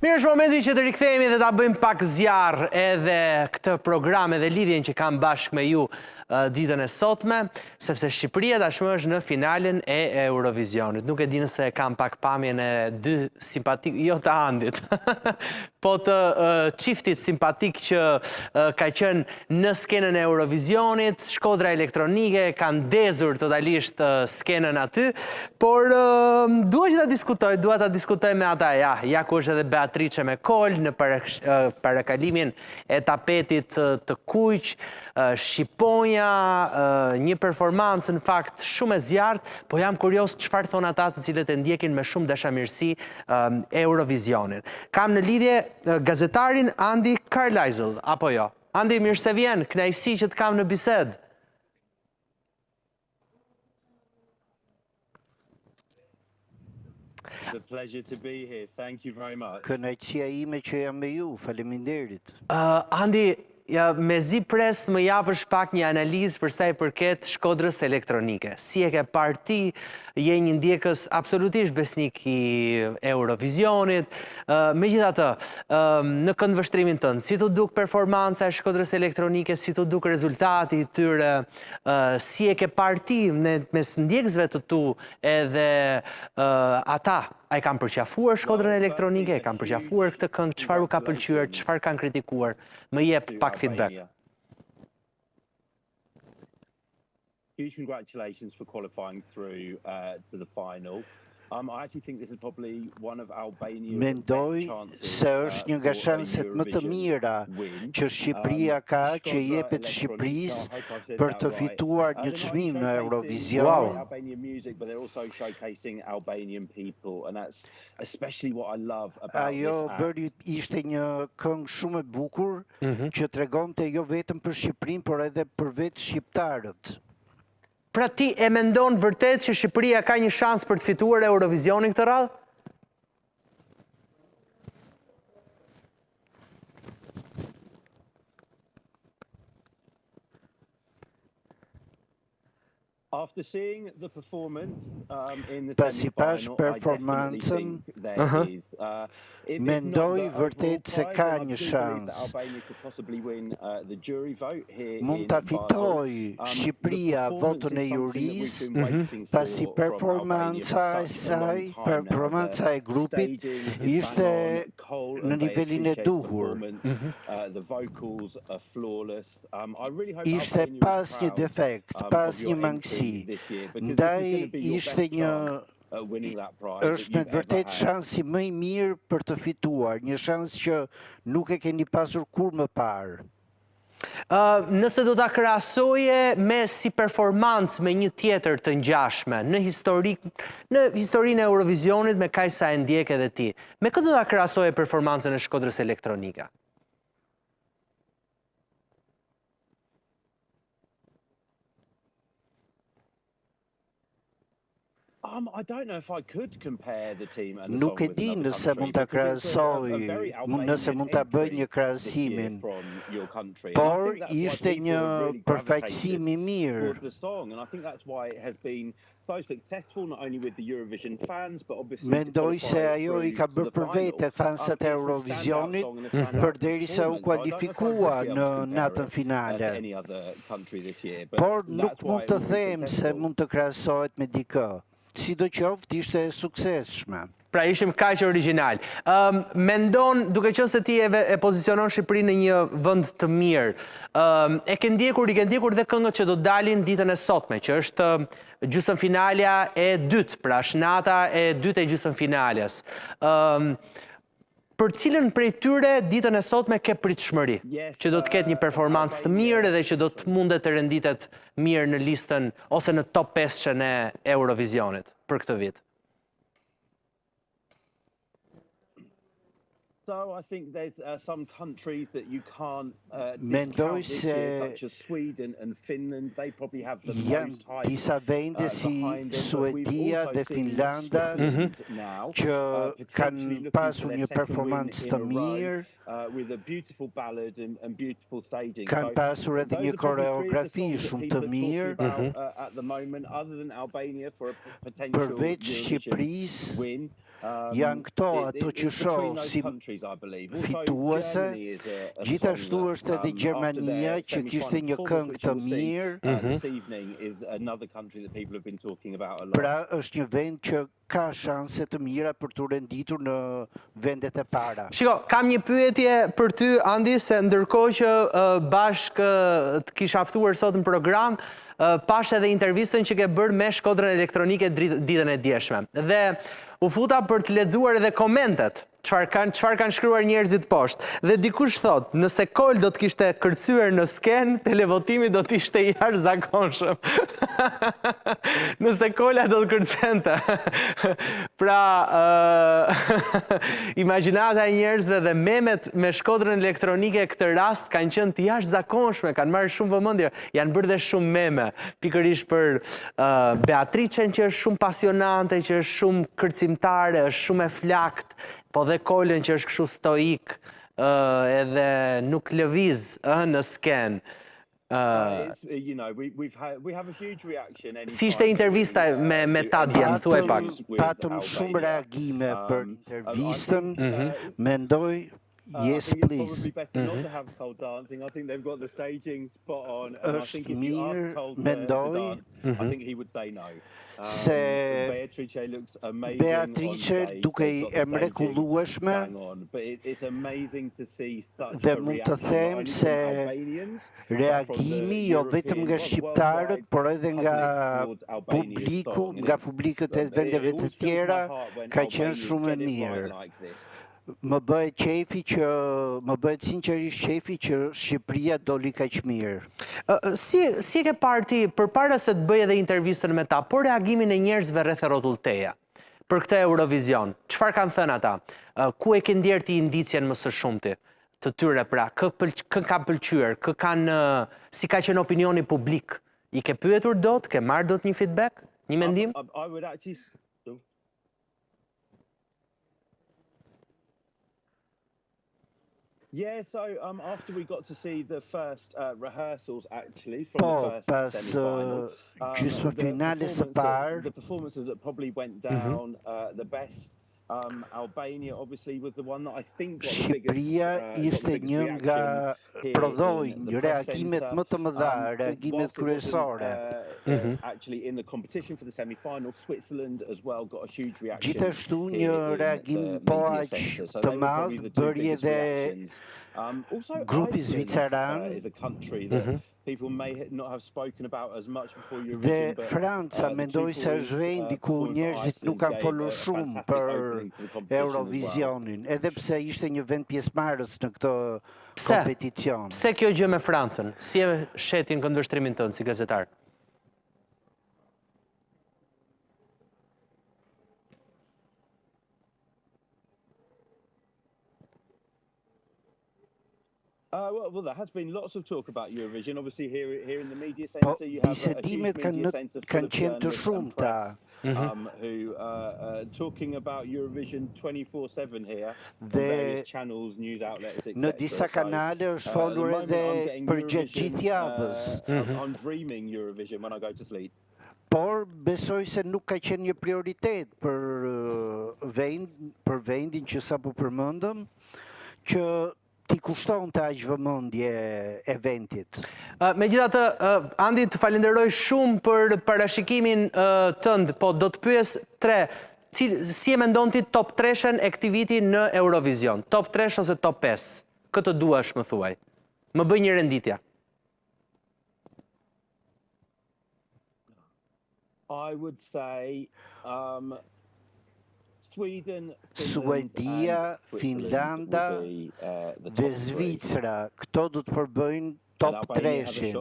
Mirë, është momenti që të rikthehemi dhe ta bëjmë pak zjarr edhe këtë program edhe lidhjen që kam bashkë me ju ditën e sotme, sepse Shqipëria tashmë është në finalen e Eurovisionit. Nuk e di nëse kam pak pamjen e dy simpatik, jo të Andit, po të çiftit simpatik që ka qenë në skenën e Eurovisionit, Shkodra Elektronike, kanë ndezur totalisht skenën aty, por dua ta diskutoj me ata, ja ku është edhe Beatrice me Kol në parakalimin e tapetit të kuq, Shqiponja, një performancë në fakt shumë e zjarrt, po jam kurios çfarë thon ata të cilët e ndjekin me shumë dashamirësi Eurovisionin. Kam në lidhje gazetarin Andi Carlisle, apo jo? Andi, mirë se vjen, kënaqësi që të kam në bisedë. It's a pleasure to be here. Thank you very much. Kënaqësia ime që jam me ju. Faleminderit. Andi, me zi prest më japësh pak një analizë për sa i përket Shkodrës Elektronike. Si e ke parë ti, je një ndjekës absolutisht besnik i Eurovisionit. Megjithatë, në këndvështrimin tënd, si të duk performanca e Shkodrës Elektronike, si të duk rezultati i tyre, si e ke parë ti mes ndjekësve të tu edhe ata? A i kam përqafuar Shkodrën Elektronike, e kam përqafuar këtë këngë, çfarë u ka pëlqyer, çfarë kanë kritikuar? Më jep pak feedback. Huge congratulations for qualifying through to the final. I actually think this is probably one of Albania's Mendoj se është një nga shanset më të mira që Shqipëria ka, që jepet Shqipërisë për të fituar një çmim në Eurovision. Albanian music, but they're also showcasing Albanian people, and that's especially what I love about Ajo bëri ishte një këngë shumë e bukur që tregonte jo vetëm për Shqipërinë, por edhe për vetë shqiptarët. Pra ti e mendon vërtet që Shqipëria ka një shans për të fituar Eurovisionin këtë radhë? After seeing the performance in the Pasi pash performancën, mendoj vërtet se ka një shans. Mund ta fitoj Shqipëria votën e jurisë, pasi performanca e saj, performanca e grupit ishte në nivelin e duhur. Ishte pas një defekt, pas një mangësi. Ndaj ishte një është me vërtet shansi më i mirë për të fituar, një shans që nuk e keni pasur kur më parë. Nëse do ta krahasoje me si performancë me një tjetër të ngjashme në historinë e Eurovisionit me kaq sa e ndjek edhe ti, me këtë do ta krahasoje performancën e Shkodrës Elektronike? Nuk e di nëse mund ta krahasoj, nëse mund ta bëj një krahasimin, por ishte një përfaqësim i mirë. Mendoj se ajo i ka bërë për vete fansat e Eurovisionit përderisa u kualifikua në natën finale. Por nuk mund të them se mund të krahasohet me dikë. Sidoqoftë ishte suksesshme. Pra ishim kaq origjinal. Mendon, duke qenë se ti e pozicionon Shqipërinë në një vend të mirë, i ke ndjekur dhe këngët që do dalin ditën e sotme, që është gjysmëfinalja e dytë, pra është nata e dytë e gjysmëfinales. Për cilën prej tyre ditën e sotme ke pritshmëri, që do të ketë një performancë të mirë dhe që do të mundet të renditet mirë në listën ose në top 500 e Eurovisionit për këtë vit? So I think there's some countries that you can't Mendoj discount this year, such as Sweden and Finland. They probably have the most hype disa vende si Suedia dhe Finlanda që kanë pasur një performancë të mirë, kanë pasur edhe një koreografi shumë të mirë, përveç Shqipërisë. janë këto ato që shoh si fituese, gjithashtu është edhe Gjermania që kishte një këngë të mirë. Pra është një vend që ka shanse të mira për të renditur në vendet e para. Shiko, kam një pyetje për ty, Andi, se ndërkohë që bashkë të kisha ftuar sot në program, pash edhe intervistën që ke bërë me Shkodrën Elektronike ditën e djeshme. Dhe u futa për të lexuar edhe komentet, çfarë kanë shkruar njerëzit poshtë. Dhe dikush thot, nëse Kol do të kishte kërcyer në sken, televotimi do të ishte i jashtëzakonshëm. Nëse Kola do të kërcente. Pra, imagjinata e njerëzve dhe memet me Shkodrën Elektronike këtë rast kanë qenë të jashtëzakonshme, kanë marrë shumë vëmendje, janë bërë dhe shumë meme, pikërisht për Beatricen që është shumë pasionante, që është shumë kërcimtare, është shumë e flakt, po dhe Kolën që është kështu stoik, edhe nuk lëviz në sken. Si ishte intervista me ta djemë, thuaj pak? Patëm shumë reagime për intervistën, mendoj, yes, please. Është mirë, mendoj, se Beatrice duke e mrekullueshme dhe mund të them se reagimi jo vetëm nga shqiptarët, por edhe nga publiku, nga publikët e vendeve të tjera, ka qenë shumë e mirë. Më bëhet qefi që, më bëhet sinqerisht qefi që Shqipëria doli kaq mirë. Si e ke parti, përpara se të bëj edhe intervistën me ta, por reagimin e njerëzve rreth rrotulteja për këtë Eurovision, çfarë kanë thënë ata? Ku e ke ndjerë ti indicjen më së shumti të tyre, pra, kë ka pëlqyer, si ka qenë opinioni publik? I ke pyetur dot, ke marrë dot një feedback, një mendim? Yeah, so after we got to see the first rehearsals actually from the first semi-final, the performances that probably went down the best. Albania obviously was the one that I think got the biggest Shqipëria ishte një nga prodhojnë reagimet më të mëdha, reagimet kryesore. Actually in the competition for the semi-final, Switzerland as well got a huge reaction. Gjithashtu një reagim po aq të madh bëri edhe grupi zviceran people may not have spoken about as much before Eurovision. Dhe Franca mendoj se është vendi ku njerëzit nuk kanë folur shumë për Eurovisionin, edhe pse ishte një vend pjesëmarrës në këtë kompeticion. Pse kjo gjë me Francën? Si e shetin këndvështrimin tënd si gazetar? Well, there has been lots of talk about Eurovision. Obviously, here in the media centre, you have a huge media centre full of journalists and press who are talking about Eurovision 24-7 here on various channels, news outlets, etc. Në disa kanale është folur edhe për gjatë gjithë javës. I'm dreaming Eurovision when I go to sleep. Por besoj se nuk ka qenë një prioritet për vendin që sapo përmendëm, që ti kushton të aq vëmendje eventit. Megjithatë, Andi, të falenderoj shumë për parashikimin tënd, po do të pyes si e mendon ti top 3-shën e këtij viti në Eurovision? Top 3 ose top 5? Këtë duash më thuaj. Më bëj një renditje. I would say Suedia, Finlanda dhe Zvicra, këto do të përbëjnë top 3-shin.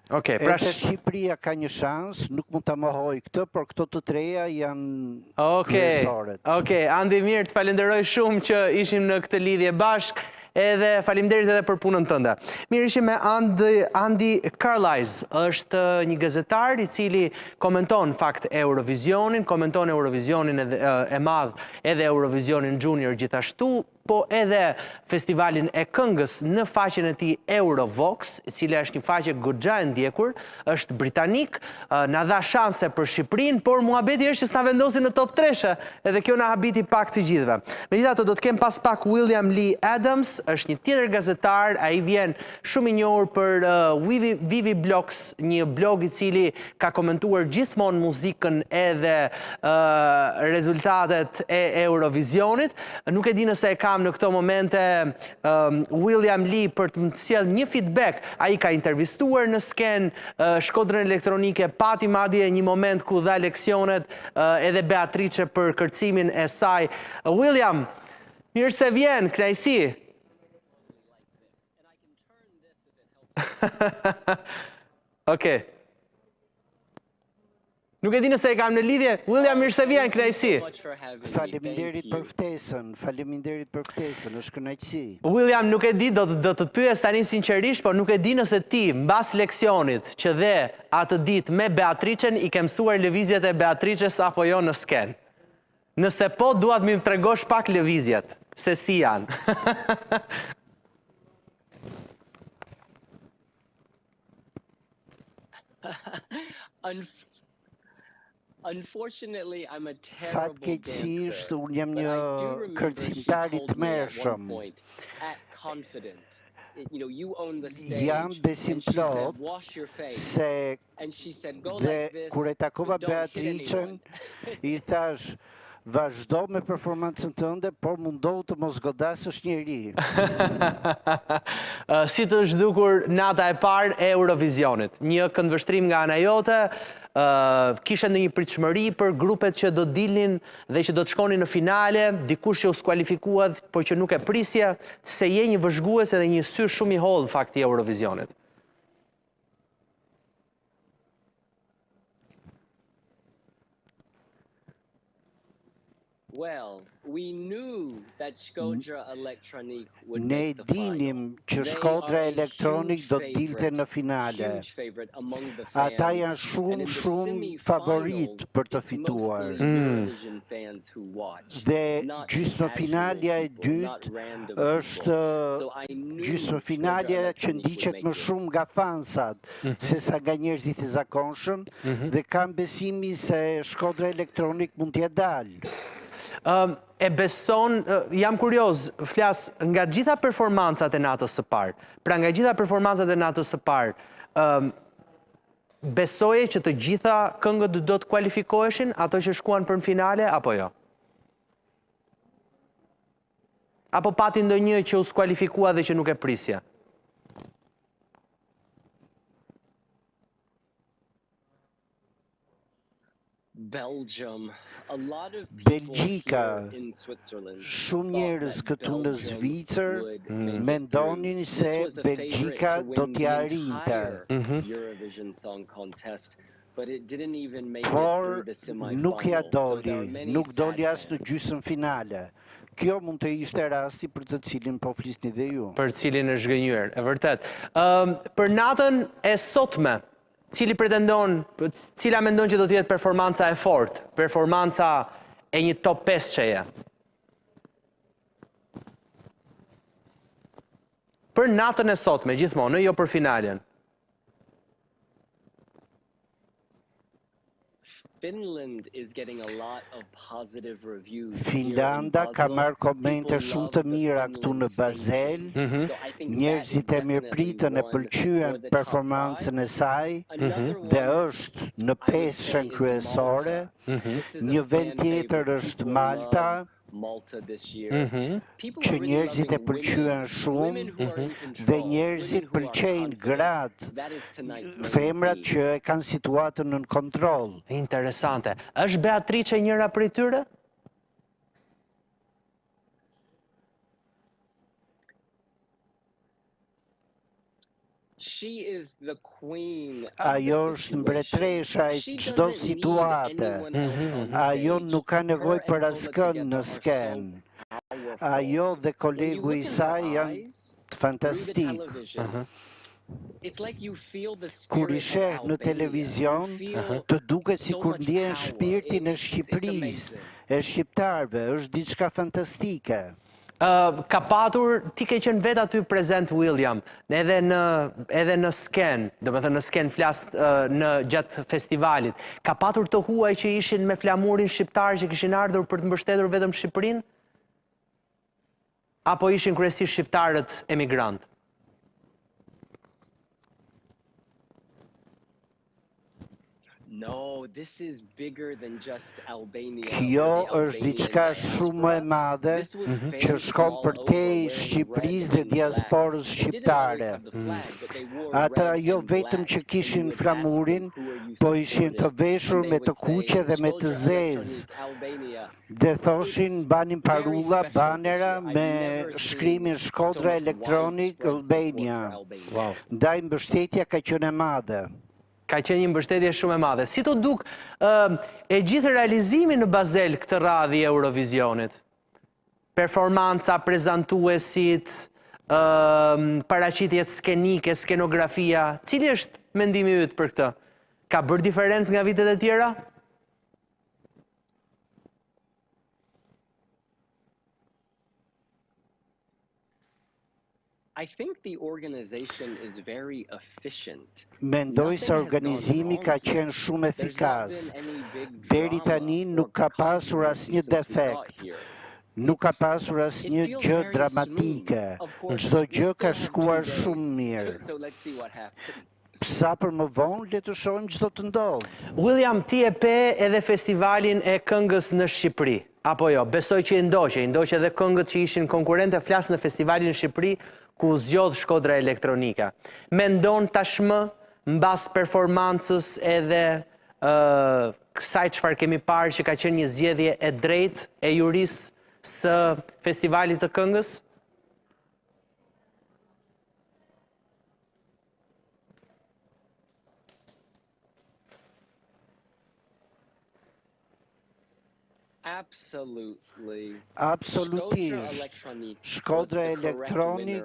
Edhe Shqipëria ka një shans, nuk mund ta mohoj këtë, por këto të treja janë kryesorët. Okej, Andi, mirë, të falenderoj shumë që ishim në këtë lidhje bashkë. Edhe faleminderit edhe për punën tënde. Mirë, ishim me Andi Carlisle, është një gazetar i cili komenton fakt Eurovisionin, komenton Eurovisionin e madh edhe Eurovisionin Junior gjithashtu. po edhe festivalin e këngës në faqen e tij Eurovox, e cila është një faqe goxha e ndjekur, është britanik, na dha shanse për Shqipërinë, por muhabeti është që s'na vendosin në top 3, edhe kjo na habiti pak të gjithëve. Megjithatë, do të kem pas pak William Lee Adams, është një tjetër gazetar, ai vjen shumë i njohur për Vivi Blogs, një blog i cili ka komentuar gjithmonë muzikën edhe rezultatet e Eurovisionit. Nuk e di nëse e kam në këto momente William Lee për të më sjell një feedback. Ai ka intervistuar në Sken, Shkodrën Elektronike, pati madje një moment ku dha leksionet edhe Beatrice për kërcimin e saj. William, mirë se vjen, kënaqësi. Okej. Nuk e di nëse e kam në lidhje. William, mirë se vjen, kënaqësi. Faleminderit për ftesën, është kënaqësi. William, nuk e di, do të pyes tani sinqerisht, por nuk e di nëse ti, mbas leksionit që dhe atë ditë me Beatricen, i ke mësuar lëvizjet e Beatrices apo jo në Sken. Nëse po, duat mi më tregosh pak lëvizjet, se si janë. Fatkeqësisht, unë jam një kërcimtar i tmerrshëm. Jam besim plot se dhe kur e takova Beatricen, i thash, vazhdo me performancën tënde, por mundohu të mos godasësh njeri. Si të është dukur nata e parë e Eurovisionit? Një këndvështrim nga ana jote, kishe ndonjë pritshmëri për grupet që do dilnin dhe që do të shkonin në finale, dikush që u skualifikuat, por që nuk e prisje, se je një vëzhgues edhe një sy shumë i hollë në fakt i Eurovisionit. Ne dinim që Shkodra Elektronik do të dilte në finale. Ata janë shumë favorit për të fituar. Dhe gjysmëfinalja e dytë është gjysmëfinalja që ndiqet më shumë nga fansat, se sa nga njerëzit e zakonshëm, dhe kam besimi se Shkodra Elektronik mund t'ja dalë. E beson, jam kurioz, flas nga gjitha performancat e natës së parë. Pra nga gjitha performancat e natës së parë, besoje që të gjitha këngët do të kualifikoheshin, ato që shkuan për në finale, apo jo? Apo pati ndonjë që u skualifikua dhe që nuk e prisja? Belgjika, shumë njerëz këtu në Zvicër mendonin se Belgjika do t'ja arrinte. Por nuk ja doli, nuk doli as në gjysmë finale. Kjo mund të ishte rasti për të cilin po flisni dhe ju. Për cilin është gënjur, e vërtet. Për natën e sotme, cila mendon që do t'jetë performanca e fortë, performanca e një top 5 që je? Për natën e sotme, gjithmonë, jo për finalen. Finlanda ka marrë komente shumë të mira këtu në Basel, njerëzit e mirëpritën e pëlqyen performancën e saj, dhe është në 5 kryesore, një vend tjetër është Malta, që njerëzit e pëlqyen shumë dhe njerëzit pëlqejnë gratë, femrat që e kanë situatën në kontroll. Interesante. Është Beatrice njëra prej tyre? Ajo është mbretresha e çdo situate. Ajo nuk ka nevojë për askën në Sken. Ajo dhe kolegu i saj janë fantastik. Kur i sheh në televizion, të duket sikur ndjen shpirtin e Shqipërisë, e shqiptarëve, është diçka fantastike. Ka patur, ti ke qenë vetë aty prezent, William, edhe në sken, do me thënë në sken flasë në gjatë festivalit, ka patur të huaj që ishin me flamurin shqiptar që kishin ardhur për të mbështetur vetëm Shqipërinë? Apo ishin kryesisht shqiptarët emigrantë? Kjo është diçka shumë e madhe që shkon përtej Shqipërisë dhe diasporës shqiptare. Ata jo vetëm që kishin flamurin, po ishin të veshur me të kuqe dhe me të zezë. Dhe thoshin, banin parulla, banera me shkrimin Shkodra Electronic Albania. Ndaj mbështetja ka qenë e madhe. Ka qenë një mbështetje shumë e madhe. Si të duk e gjithë realizimi në Bazel këtë radhë i Eurovisionit? Performanca, prezantuesit, paraqitjet skenike, skenografia, cili është mendimi yt për këtë? Ka bërë diferencë nga vitet e tjera? Mendoj se organizimi ka qenë shumë efikas. Deri tani nuk ka pasur asnjë defekt. Nuk ka pasur asnjë gjë dramatike. Çdo gjë ka shkuar shumë mirë. Sa për më vonë, le të shohim çdo të ndodh. William, ti e pe edhe festivalin e këngës në Shqipëri. Apo jo, besoj që i ndoqe edhe këngët që ishin konkurrente flasë në festivalin në Shqipëri, ku zgjodh Shkodra Elektronika. Mendon tashmë, mbas performancës edhe kësaj çfarë kemi parë që ka qenë një zgjedhje e drejtë e jurisë së festivalit të këngës? Absolutisht. Shkodra Electronic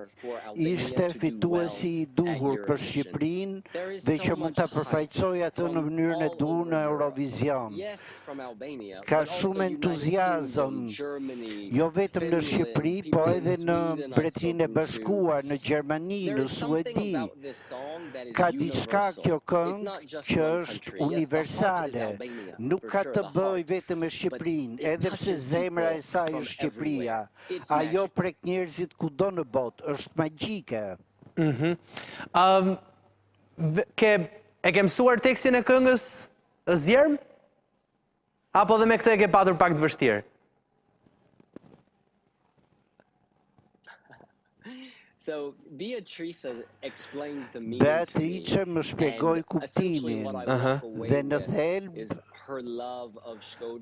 ishte fituesi i duhur për Shqipërinë dhe që mund ta përfaqësojë atë në mënyrën e duhur në Eurovision. Ka shumë entuziazëm, jo vetëm në Shqipëri, po edhe në Mbretërinë e Bashkuar, në Gjermani, në Suedi. Ka diçka kjo këngë që është universale, nuk ka të bëjë vetëm me Shqipërinë. Edhe pse zemra e saj është Shqipëria, ajo prek njerëzit kudo në botë, është magjike. E ke mësuar tekstin e këngës zjerm? Apo dhe me këtë e ke patur pak të vështirë? Beatrice më shpjegoi kuptimin dhe në thelb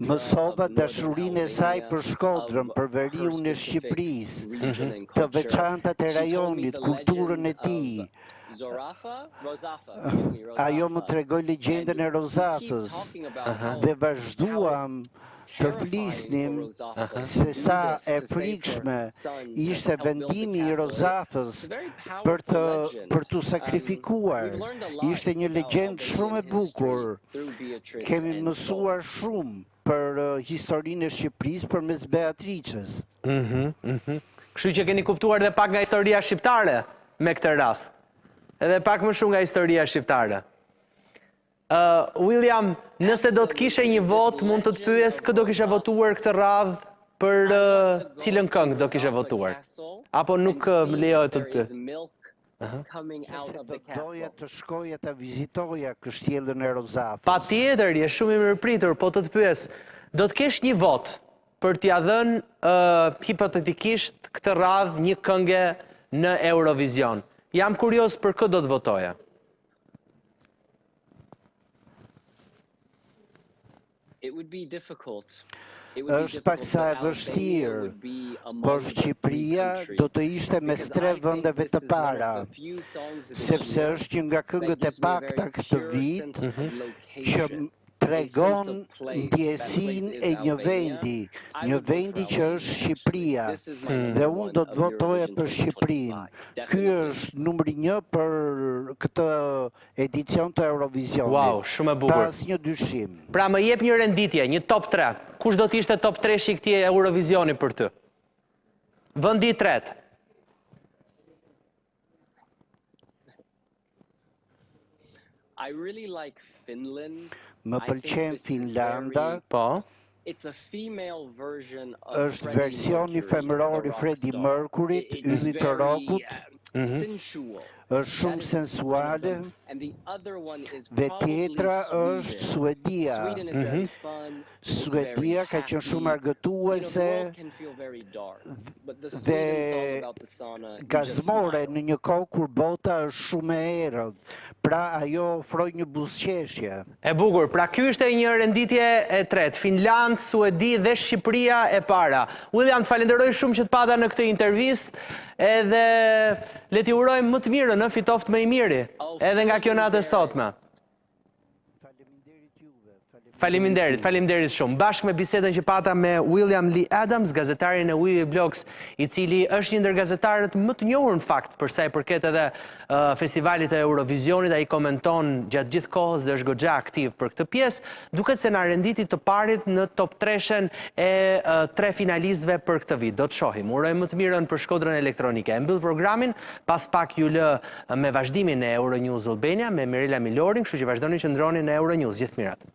mësova dashurinë e saj për Shkodrën, për veriun e Shqipërisë, të veçantat e rajonit, kulturën e tij. Ajo më tregoi legjendën e Rozafës dhe vazhduam të flisnim se sa e frikshme ishte vendimi i Rozafës për të sakrifikuar. Ishte një legjendë shumë e bukur. Kemi mësuar shumë për historinë e Shqipërisë përmes Beatrices. Kështu që keni kuptuar dhe pak nga historia shqiptare me këtë rast. Edhe pak më shumë nga historia shqiptare. William, nëse do të kishe një vot, mund të pyes kë do kishe votuar këtë radhë për cilën këngë do kishe votuar? Apo nuk më lejohet të pyes? Doja të shkoja të vizitoja kështjellën e Rozafës. Patjetër, je shumë i mirëpritur, po të pyes, do të kesh një vot për t'ia dhënë hipotetikisht këtë radhë një këngë në Eurovision. Jam kurios për këtë do të votoja. Është paksa e vështirë, por Shqipëria do të ishte mes 3 vendeve të para, sepse është një nga këngët e pakta këtë vit që tregon ndjesinë e një vendi që është Shqipëria, dhe unë do të votoja për Shqipërinë. Ky është numri 1 për këtë edicion të Eurovisionit. Wow, shumë e bukur. Pas një dyshim. Pra më jep një renditje, një top 3. Kush do të ishte top 3 i këtij Eurovisioni për ty? Vendi i tretë. Më pëlqen Finlanda. Po. Është versioni femëror i Freddie Mercuryt, ylli të rockut. Është shumë sensuale. Dhe tjetra është Suedia. Suedia ka qenë shumë argëtuese dhe gazmore në një kohë kur bota është shumë e errët. Pra ajo ofroi një buzëqeshje. E bukur, pra ky ishte një renditje e tretë, Finland, Suedi dhe Shqipëria e para. William, të falenderoj shumë që të pata në këtë intervistë, edhe le t'i urojmë më të mirën, në fitoft më i miri, edhe nga kjo natë e sotme. Faleminderit shumë. Bashkë me bisedën që pata me William Lee Adams, gazetarin e Wiwi Blogs, i cili është një ndër gazetarët më të njohur në fakt, përsa i përket edhe festivalit e Eurovisionit, ai komenton gjatë gjithë kohës dhe është goxha aktiv për këtë pjesë, duket se na renditi të parit në top 3-shen e 3 finalistëve për këtë vit. Do të shohim. Urojmë më të mirën për Shkodrën Elektronike. E mbyll programin, pas pak ju lë me vazhdimin e Euronews Albania me Mirela Milorin, kështu që vazhdoni që ndroni në Euronews. Gjithë mirat.